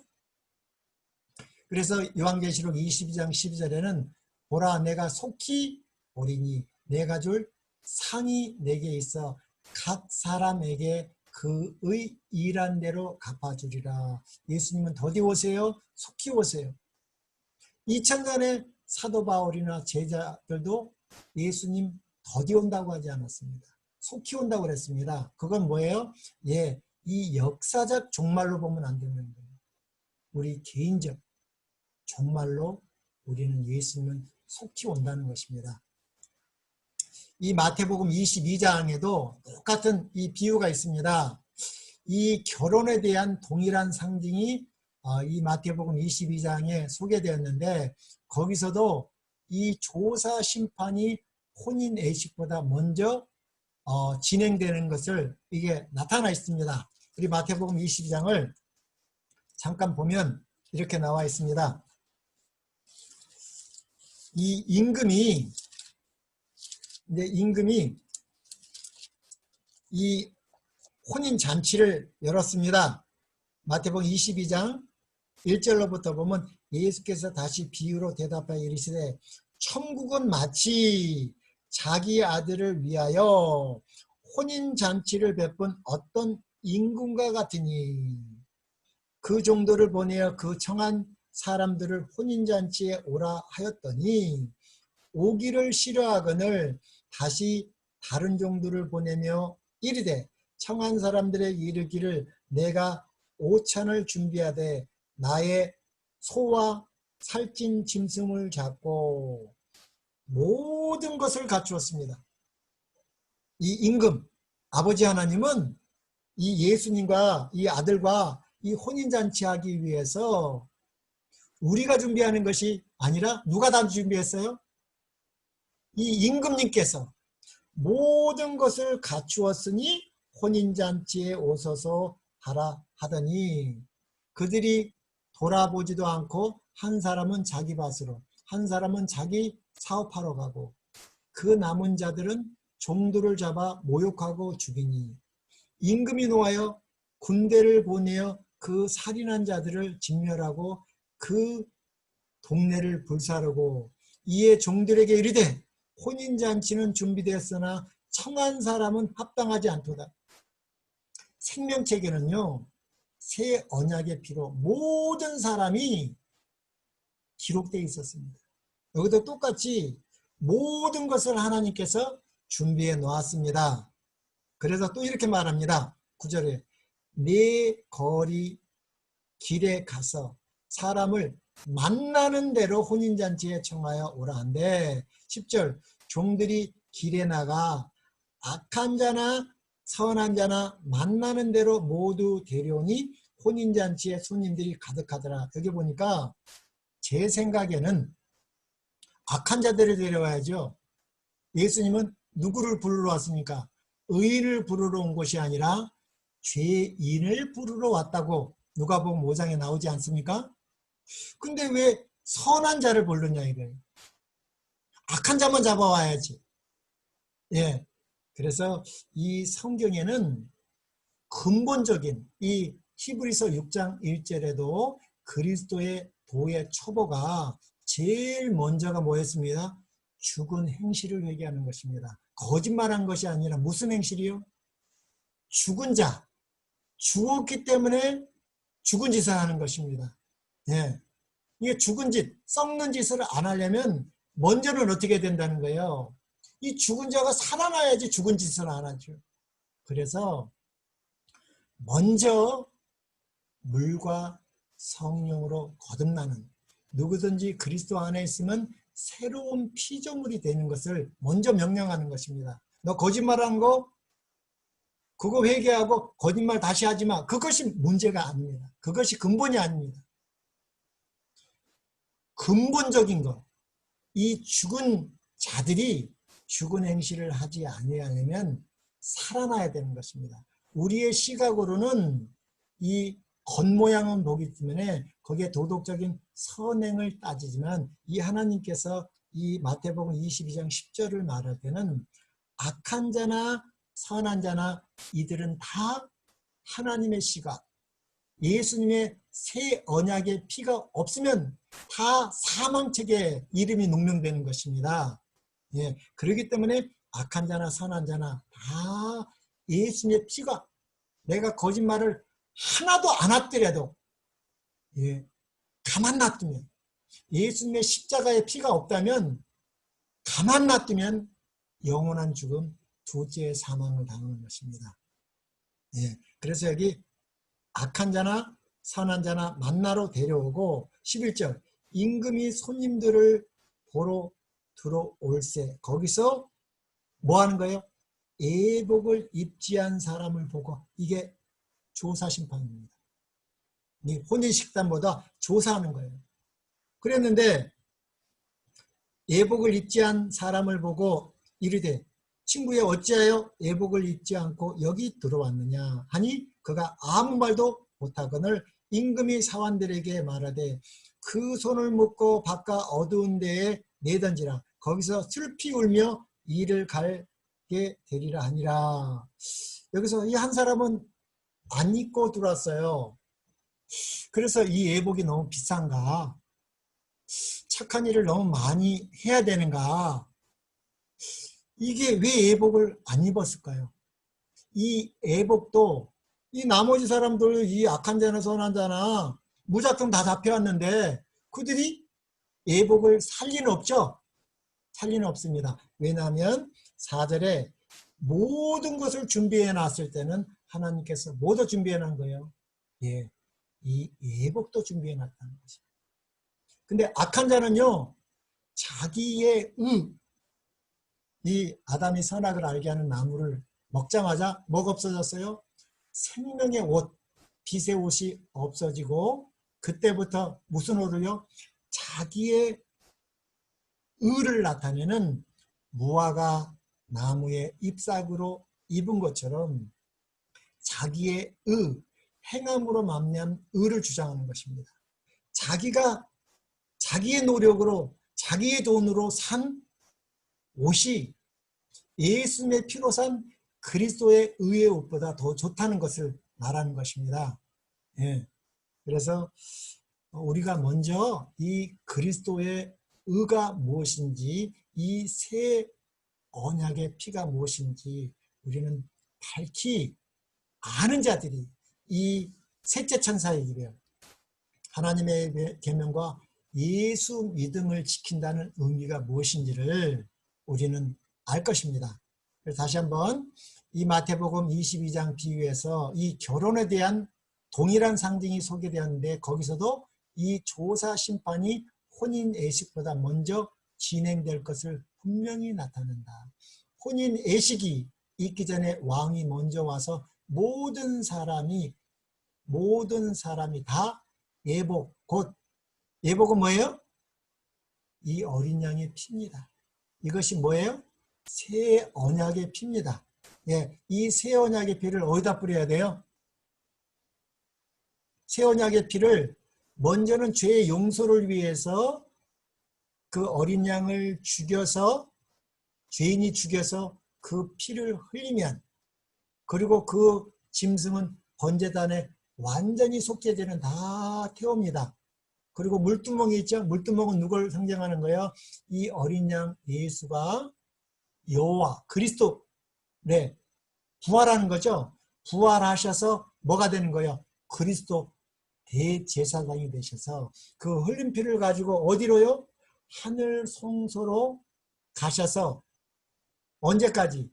그래서 요한계시록 22장 12절에는 보라 내가 속히 오리니 내가 줄 상이 내게 있어 각 사람에게 그의 일한 대로 갚아주리라. 예수님은 더디 오세요? 속히 오세요. 2000년의 사도 바울이나 제자들도 예수님 더디 온다고 하지 않았습니다. 속히 온다고 그랬습니다. 그건 뭐예요? 예, 이 역사적 종말로 보면 안 되는 거예요. 우리 개인적 종말로 우리는 예수님은 속히 온다는 것입니다. 이 마태복음 22장에도 똑같은 이 비유가 있습니다. 이 결혼에 대한 동일한 상징이 이 마태복음 22장에 소개되었는데 거기서도 이 조사 심판이 혼인 애식보다 먼저 진행되는 것을 이게 나타나 있습니다. 우리 마태복음 22장을 잠깐 보면 이렇게 나와 있습니다. 이 임금이 이 혼인 잔치를 열었습니다. 마태복음 22장 1절로부터 보면 예수께서 다시 비유로 대답하여 이르시되 천국은 마치 자기 아들을 위하여 혼인 잔치를 베푼 어떤 임금과 같으니 그 정도를 보내어 그 청한 사람들을 혼인 잔치에 오라 하였더니 오기를 싫어하거늘 다시 다른 종들을 보내며 이르되 청한 사람들의 이르기를 내가 오찬을 준비하되 나의 소와 살찐 짐승을 잡고 모든 것을 갖추었습니다. 이 임금 아버지 하나님은 이 예수님과 이 아들과 이 혼인잔치하기 위해서 우리가 준비하는 것이 아니라 누가 다 준비했어요? 이 임금님께서 모든 것을 갖추었으니 혼인잔치에 오소서 하라 하더니 그들이 돌아보지도 않고 한 사람은 자기 밭으로 한 사람은 자기 사업하러 가고 그 남은 자들은 종들을 잡아 모욕하고 죽이니 임금이 노하여 군대를 보내어 그 살인한 자들을 진멸하고 그 동네를 불사르고 이에 종들에게 이르되 혼인잔치는 준비되었으나 청한 사람은 합당하지 않도다. 생명책에는요, 새 언약의 피로 모든 사람이 기록되어 있었습니다. 여기도 똑같이 모든 것을 하나님께서 준비해 놓았습니다. 그래서 또 이렇게 말합니다. 9절에 내 거리 길에 가서 사람을 만나는 대로 혼인잔치에 청하여 오라 한데 10절 종들이 길에 나가 악한 자나 선한 자나 만나는 대로 모두 데려오니 혼인잔치에 손님들이 가득하더라. 여기 보니까 제 생각에는 악한 자들을 데려와야죠. 예수님은 누구를 부르러 왔습니까? 의인을 부르러 온 것이 아니라 죄인을 부르러 왔다고 누가복음 5장에 나오지 않습니까? 근데 왜 선한 자를 부르냐 이거예요. 악한 자만 잡아와야지. 예. 그래서 이 성경에는 근본적인 이 히브리서 6장 1절에도 그리스도의 도의 초보가 제일 먼저가 뭐였습니다? 죽은 행실을 회개하는 것입니다. 거짓말한 것이 아니라 무슨 행실이요? 죽은 자, 죽었기 때문에 죽은 짓을 하는 것입니다. 예. 이게 죽은 짓, 썩는 짓을 안 하려면 먼저는 어떻게 된다는 거예요? 이 죽은 자가 살아나야지 죽은 짓을 안 하죠. 그래서 먼저 물과 성령으로 거듭나는 누구든지 그리스도 안에 있으면 새로운 피조물이 되는 것을 먼저 명령하는 것입니다. 너 거짓말한 거 그거 회개하고 거짓말 다시 하지 마. 그것이 문제가 아닙니다. 그것이 근본이 아닙니다. 근본적인 것. 이 죽은 자들이 죽은 행실을 하지 아니하려면 살아나야 되는 것입니다. 우리의 시각으로는 이 겉모양은 보기 때문에 거기에 도덕적인 선행을 따지지만 이 하나님께서 이 마태복음 22장 10절을 말할 때는 악한 자나 선한 자나 이들은 다 하나님의 시각, 예수님의 새 언약의 피가 없으면 다 사망책에 이름이 농명되는 것입니다. 예, 그렇기 때문에 악한 자나 선한 자나 다 예수님의 피가 내가 거짓말을 하나도 안 했더라도 예, 가만 놔두면 예수님의 십자가의 피가 없다면 가만 놔두면 영원한 죽음 두째의 사망을 당하는 것입니다. 예, 그래서 여기 악한 자나 선한 자나 만나러 데려오고 11절 임금이 손님들을 보러 들어올세 거기서 뭐 하는 거예요? 예복을 입지한 사람을 보고 이게 조사심판입니다. 혼인식단보다 조사하는 거예요. 그랬는데 예복을 입지 않은 사람을 보고 이르되 친구여 어찌하여 예복을 입지 않고 여기 들어왔느냐 하니 그가 아무 말도 못하거늘 임금이 사환들에게 말하되 그 손을 묶고 바깥 어두운 데에 내던지라 거기서 슬피 울며 이를 갈게 되리라 하니라. 여기서 이 한 사람은 안 입고 들어왔어요. 그래서 이 예복이 너무 비싼가? 착한 일을 너무 많이 해야 되는가? 이게 왜 예복을 안 입었을까요? 이 예복도 이 나머지 사람들 이 악한 자나 선한 자나 무작정 다 잡혀왔는데 그들이 예복을 살 리는 없죠? 살 리는 없습니다. 왜냐하면 4절에 모든 것을 준비해 놨을 때는 하나님께서 모두 준비해 놓은 거예요. 예, 이 예복도 준비해 놨다는 것이죠. 근데 악한 자는요, 자기의 이 아담이 선악을 알게 하는 나무를 먹자마자 뭐가 없어졌어요? 생명의 옷, 빛의 옷이 없어지고 그때부터 무슨 옷을요? 자기의 의를 나타내는 무화과 나무의 잎사귀로 입은 것처럼 자기의 행함으로 말미암은 의를 주장하는 것입니다. 자기가 자기의 노력으로 자기의 돈으로 산 옷이 예수님의 피로 산 그리스도의 의의 옷보다 더 좋다는 것을 말하는 것입니다. 예. 그래서 우리가 먼저 이 그리스도의 의가 무엇인지, 이 새 언약의 피가 무엇인지 우리는 밝히 아는 자들이 이 셋째 천사의 기별, 하나님의 계명과 예수 믿음을 지킨다는 의미가 무엇인지를 우리는 알 것입니다. 그래서 다시 한번 이 마태복음 22장 비유에서 이 결혼에 대한 동일한 상징이 소개되었는데, 거기서도 이 조사 심판이 혼인 예식보다 먼저 진행될 것을 분명히 나타낸다. 혼인 예식이 있기 전에 왕이 먼저 와서 모든 사람이 다 예복, 곧 예복은 뭐예요? 이 어린 양의 피입니다. 이것이 뭐예요? 새 언약의 피입니다. 예, 이 새 언약의 피를 어디다 뿌려야 돼요? 새 언약의 피를 먼저는 죄의 용서를 위해서 그 어린 양을 죽여서, 죄인이 죽여서 그 피를 흘리면, 그리고 그 짐승은 번제단에 완전히 속죄제는 다 태웁니다. 그리고 물두멍이 있죠. 물두멍은 누굴 상징하는 거예요? 이 어린 양 예수가 여호와 그리스도, 네, 부활하는 거죠. 부활하셔서 뭐가 되는 거예요? 그리스도 대제사장이 되셔서 그 흘린 피를 가지고 어디로요? 하늘 성소로 가셔서 언제까지?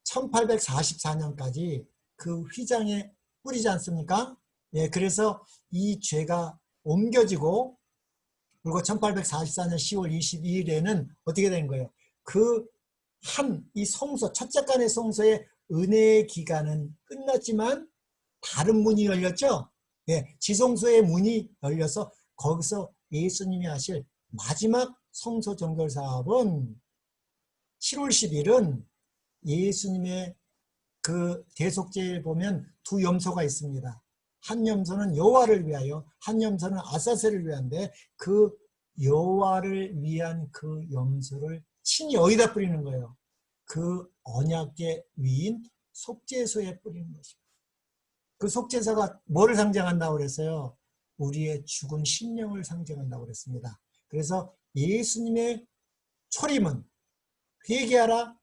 1844년까지 그 휘장에 뿌리지 않습니까? 예, 그래서 이 죄가 옮겨지고, 그리고 1844년 10월 22일에는 어떻게 된 거예요? 이 성소, 첫째 간의 성소의 은혜의 기간은 끝났지만 다른 문이 열렸죠? 예, 지성소의 문이 열려서 거기서 예수님이 하실 마지막 성소 정결 사업은 7월 10일은 예수님의 그 대속죄에 보면 두 염소가 있습니다. 한 염소는 여호와를 위하여, 한 염소는 아사셀을 위한데, 그 여호와를 위한 그 염소를 친히 어디다 뿌리는 거예요? 그 언약의 위인 속죄소에 뿌리는 것입니다. 그 속죄소가 뭐를 상징한다고 그랬어요? 우리의 죽은 심령을 상징한다고 그랬습니다. 그래서 예수님의 초림은 회개하라,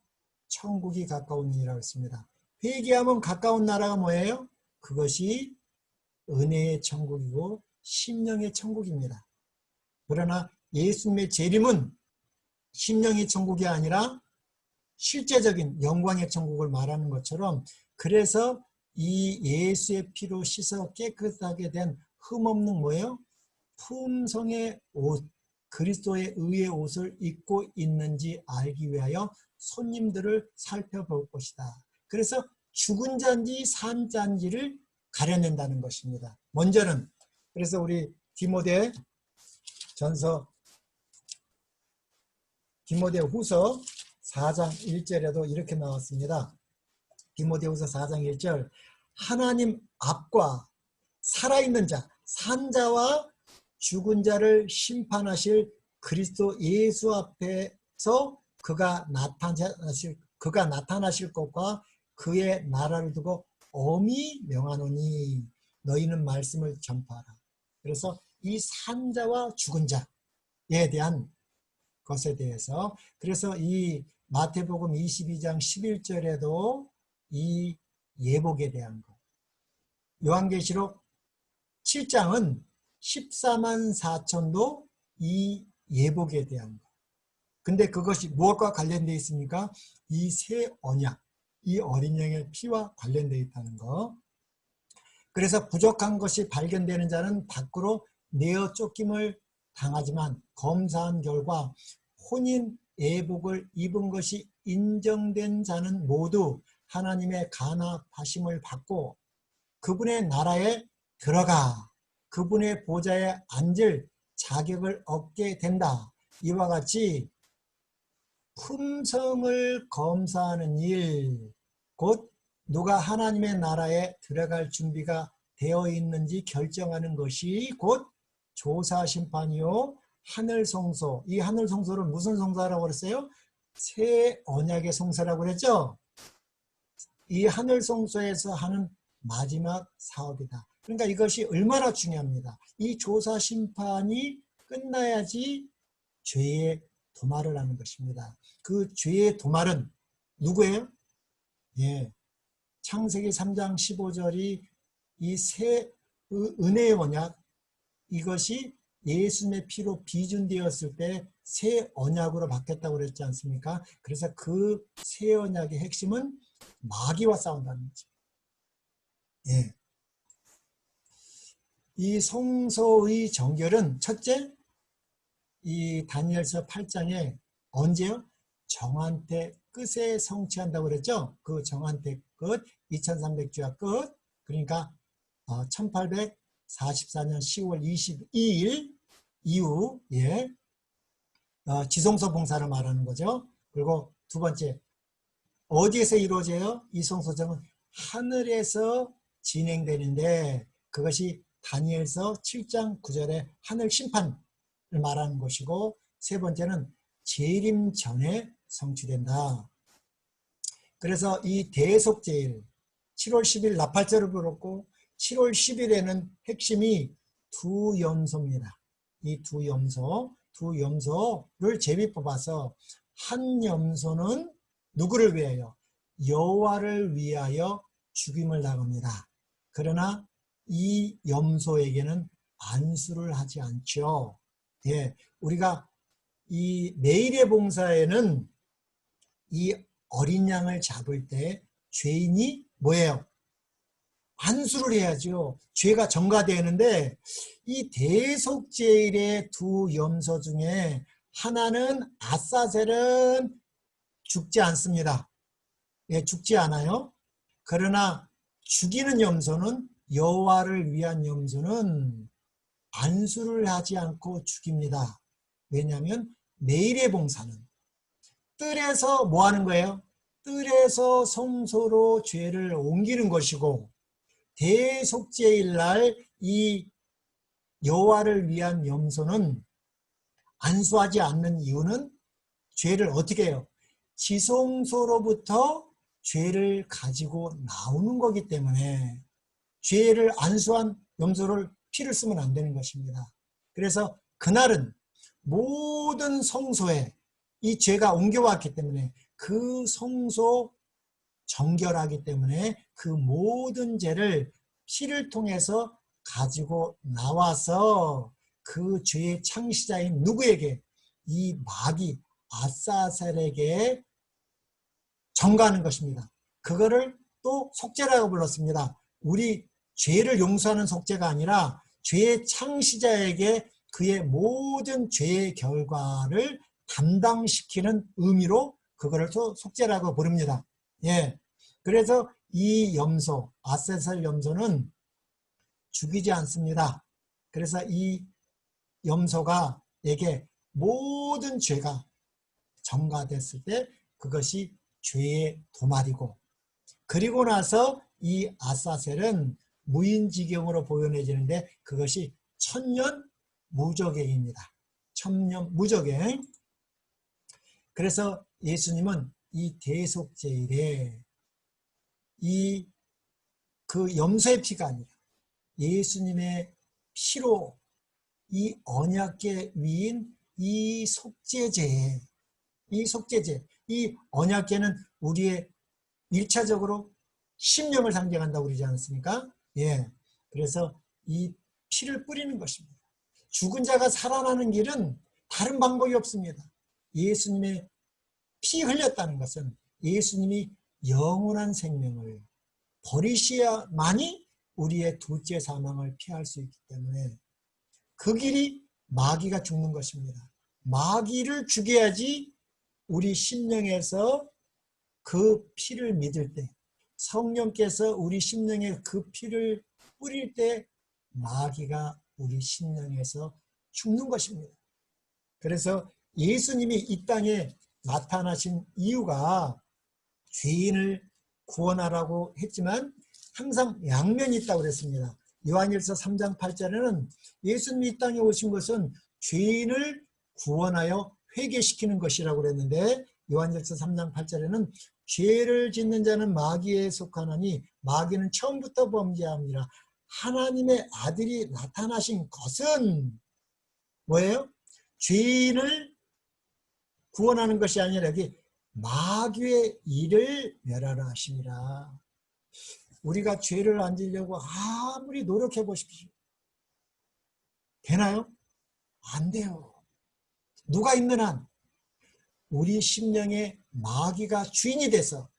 천국이 가까운 이라고 했습니다. 회개하면 가까운 나라가 뭐예요? 그것이 은혜의 천국이고 심령의 천국입니다. 그러나 예수님의 재림은 심령의 천국이 아니라 실제적인 영광의 천국을 말하는 것처럼, 그래서 이 예수의 피로 씻어 깨끗하게 된 흠없는 뭐예요? 품성의 옷, 그리스도의 의의 옷을 입고 있는지 알기 위하여 손님들을 살펴볼 것이다. 그래서 죽은 자인지 산 자인지를 가려낸다는 것입니다. 먼저는, 그래서 우리 디모데후서 4장 1절에도 이렇게 나왔습니다. 디모데후서 4장 1절, 하나님 앞과 살아있는 자, 산 자와 죽은 자를 심판하실 그리스도 예수 앞에서 그가 나타나실 것과 그의 나라를 두고 엄히 명하노니 너희는 말씀을 전파하라. 그래서 이 산자와 죽은 자에 대한 것에 대해서, 그래서 이 마태복음 22장 11절에도 이 예복에 대한 것, 요한계시록 7장은 14만 4천도 이 예복에 대한 것. 근데 그것이 무엇과 관련되어 있습니까? 이 새 언약, 이 어린 양의 피와 관련되어 있다는 것. 그래서 부족한 것이 발견되는 자는 밖으로 내어 쫓김을 당하지만 검사한 결과 혼인 예복을 입은 것이 인정된 자는 모두 하나님의 간합하심을 받고 그분의 나라에 들어가 그분의 보좌에 앉을 자격을 얻게 된다. 이와 같이 품성을 검사하는 일, 곧 누가 하나님의 나라에 들어갈 준비가 되어 있는지 결정하는 것이 곧 조사 심판이요 하늘 성소. 이 하늘 성소를 무슨 성소라고 그랬어요? 새 언약의 성소라고 그랬죠. 이 하늘 성소에서 하는 마지막 사업이다. 그러니까 이것이 얼마나 중요합니다. 이 조사 심판이 끝나야지 죄의 도말을 하는 것입니다. 그 죄의 도말은 누구예요? 예, 창세기 3장 15절이 이 새 은혜의 언약, 이것이 예수님의 피로 비준되었을 때 새 언약으로 바뀌었다고 그랬지 않습니까? 그래서 그 새 언약의 핵심은 마귀와 싸운다는 거죠. 예. 이 성소의 정결은 첫째, 이 다니엘서 8장에 언제요? 정한 때 끝에 성취한다고 그랬죠? 그 정한 때 끝, 2300주야 끝, 그러니까 1844년 10월 22일 이후, 예, 지성소 봉사를 말하는 거죠. 그리고 두 번째, 어디에서 이루어져요? 이 성소정은 하늘에서 진행되는데, 그것이 다니엘서 7장 9절에 하늘 심판을 말하는 것이고, 세 번째는 재림 전에 성취된다. 그래서 이 대속제일 7월 10일 나팔절을 불었고 7월 10일에는 핵심이 두 염소입니다. 이 두 염소를 제비 뽑아서 한 염소는 누구를 위하여? 여호와를 위하여 죽임을 당합니다. 그러나 이 염소에게는 안수를 하지 않죠. 예, 우리가 이 매일의 봉사에는 이 어린 양을 잡을 때 죄인이 뭐예요? 안수를 해야죠. 죄가 전가되는데 이 대속제일의 두 염소 중에 하나는 아사셀은 죽지 않습니다. 예, 죽지 않아요. 그러나 죽이는 염소는, 여호와를 위한 염소는 안수를 하지 않고 죽입니다. 왜냐하면 매일의 봉사는 뜰에서 뭐 하는 거예요? 뜰에서 성소로 죄를 옮기는 것이고, 대속죄일 날 이 여호와를 위한 염소는 안수하지 않는 이유는 죄를 어떻게 해요? 지성소로부터 죄를 가지고 나오는 거기 때문에 죄를 안수한 염소를 피를 쓰면 안 되는 것입니다. 그래서 그날은 모든 성소에 이 죄가 옮겨왔기 때문에 그 성소 정결하기 때문에 그 모든 죄를 피를 통해서 가지고 나와서 그 죄의 창시자인 누구에게? 이 마귀 아사셀에게 전가하는 것입니다. 그거를 또 속죄라고 불렀습니다. 우리 죄를 용서하는 속죄가 아니라 죄의 창시자에게 그의 모든 죄의 결과를 담당시키는 의미로 그거를 또 속죄라고 부릅니다. 예. 그래서 이 염소, 아사셀 염소는 죽이지 않습니다. 그래서 이 염소가 에게 모든 죄가 전가됐을 때 그것이 죄의 도말이고, 그리고 나서 이 아사셀은 무인지경으로 보존해지는데 그것이 천년 무저갱입니다. 천년 무저갱. 그래서 예수님은 이 대속제일에 이 그 염소의 피가 아니라 예수님의 피로 이 언약궤 위인 이 속죄제, 이 언약궤는 우리의 1차적으로 심령을 상징한다고 그러지 않습니까? 예. 그래서 이 피를 뿌리는 것입니다. 죽은 자가 살아나는 길은 다른 방법이 없습니다. 예수님의 피 흘렸다는 것은 예수님이 영원한 생명을 버리셔야만이 우리의 둘째 사망을 피할 수 있기 때문에 그 길이 마귀가 죽는 것입니다. 마귀를 죽여야지 우리 심령에서 그 피를 믿을 때, 성령께서 우리 심령에 그 피를 뿌릴 때 마귀가 우리 심령에서 죽는 것입니다. 그래서 예수님이 이 땅에 나타나신 이유가 죄인을 구원하라고 했지만 항상 양면이 있다고 그랬습니다. 요한일서 3장 8절에는 예수님이 이 땅에 오신 것은 죄인을 구원하여 회개시키는 것이라고 그랬는데, 요한일서 3장 8절에는 죄를 짓는 자는 마귀에 속하나니 마귀는 처음부터 범죄함이라 하나님의 아들이 나타나신 것은 뭐예요? 죄인을 구원하는 것이 아니라 여기 마귀의 일을 멸하라 하심이라. 우리가 죄를 안 지려고 아무리 노력해 보십시오. 되나요? 안 돼요. 누가 있는 한 우리 심령에 마귀가 주인이 돼서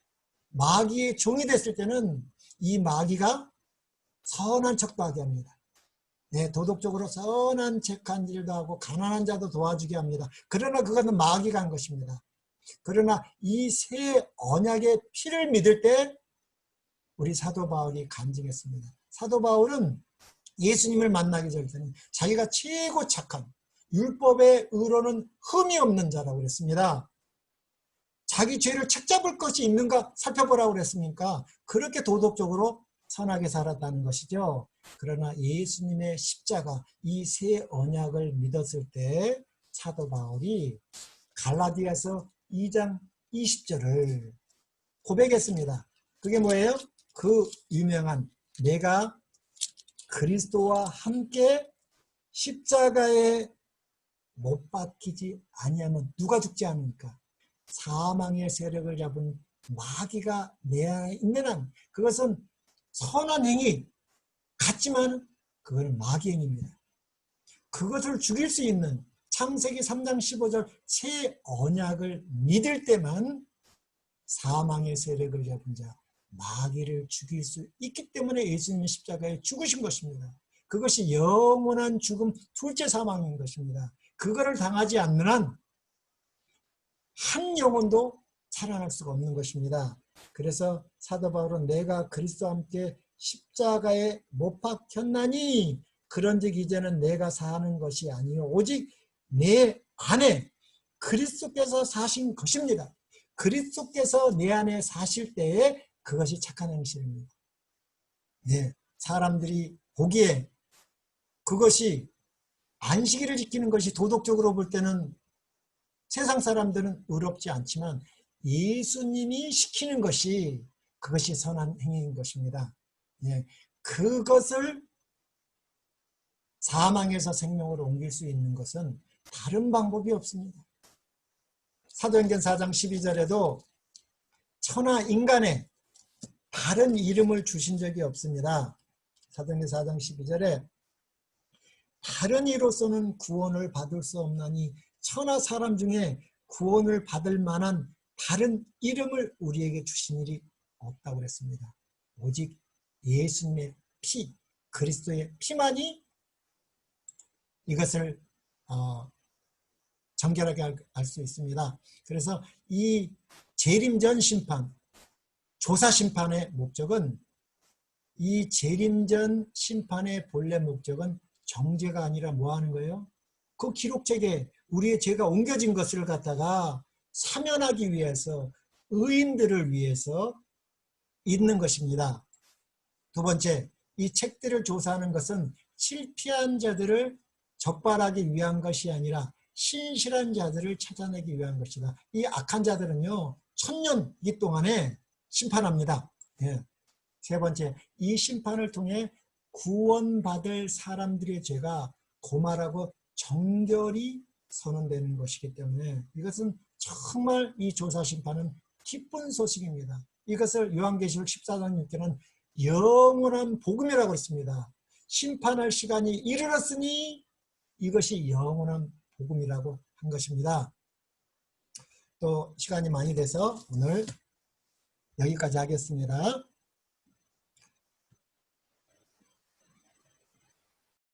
마귀의 종이 됐을 때는 이 마귀가 선한 척도 하게 합니다. 네, 도덕적으로 선한 착한 일도 하고 가난한 자도 도와주게 합니다. 그러나 그것은 마귀가 한 것입니다. 그러나 이 새 언약의 피를 믿을 때 우리 사도 바울이 간증했습니다. 사도 바울은 예수님을 만나기 전에는 자기가 최고 착한 율법의 의로는 흠이 없는 자라고 그랬습니다. 자기 죄를 책잡을 것이 있는가 살펴보라고 그랬습니까? 그렇게 도덕적으로 선하게 살았다는 것이죠. 그러나 예수님의 십자가, 이 새 언약을 믿었을 때 사도 바울이 갈라디아서 2장 20절을 고백했습니다. 그게 뭐예요? 그 유명한 내가 그리스도와 함께 십자가에 못 박히지 아니하면 누가 죽지 않으니까 사망의 세력을 잡은 마귀가 내 안에 있는 한 그것은 선한 행위 같지만 그거는 마귀 행위입니다. 그것을 죽일 수 있는 창세기 3장 15절 새 언약을 믿을 때만 사망의 세력을 잡은 자 마귀를 죽일 수 있기 때문에 예수님이 십자가에 죽으신 것입니다. 그것이 영원한 죽음 둘째 사망인 것입니다. 그거를 당하지 않는 한 한 영혼도 살아날 수가 없는 것입니다. 그래서 사도 바울은 내가 그리스도와 함께 십자가에 못 박혔나니 그런즉 이제는 내가 사는 것이 아니요 오직 내 안에 그리스도께서 사신 것입니다. 그리스도께서 내 안에 사실 때에 그것이 착한 행실입니다. 네, 사람들이 보기에 그것이 안식일을 지키는 것이 도덕적으로 볼 때는 세상 사람들은 의롭지 않지만 예수님이 시키는 것이 그것이 선한 행위인 것입니다. 네, 그것을 사망에서 생명으로 옮길 수 있는 것은 다른 방법이 없습니다. 사도행전 4장 12절에도 천하 인간에 다른 이름을 주신 적이 없습니다. 사도행전 4장 12절에 다른 이로서는 구원을 받을 수 없나니 천하 사람 중에 구원을 받을 만한 다른 이름을 우리에게 주신 일이 없다고 그랬습니다. 오직 예수님의 피, 그리스도의 피만이 이것을 정결하게 할 수 있습니다. 그래서 이 재림전 심판, 조사 심판의 목적은 이 재림전 심판의 본래 목적은 정죄가 아니라 뭐 하는 거예요? 그 기록책에 우리의 죄가 옮겨진 것을 갖다가 사면하기 위해서 의인들을 위해서 있는 것입니다. 두 번째, 이 책들을 조사하는 것은 실패한 자들을 적발하기 위한 것이 아니라 신실한 자들을 찾아내기 위한 것이다. 이 악한 자들은요 1000년 동안에 심판합니다. 네. 세 번째, 이 심판을 통해 구원받을 사람들의 죄가 고말하고 정결이 선언되는 것이기 때문에 이것은 정말 이 조사 심판은 기쁜 소식입니다. 이것을 요한계시록 14장 6절은 영원한 복음이라고 했습니다. 심판할 시간이 이르렀으니 이것이 영원한 복음이라고 한 것입니다. 또 시간이 많이 돼서 오늘 여기까지 하겠습니다.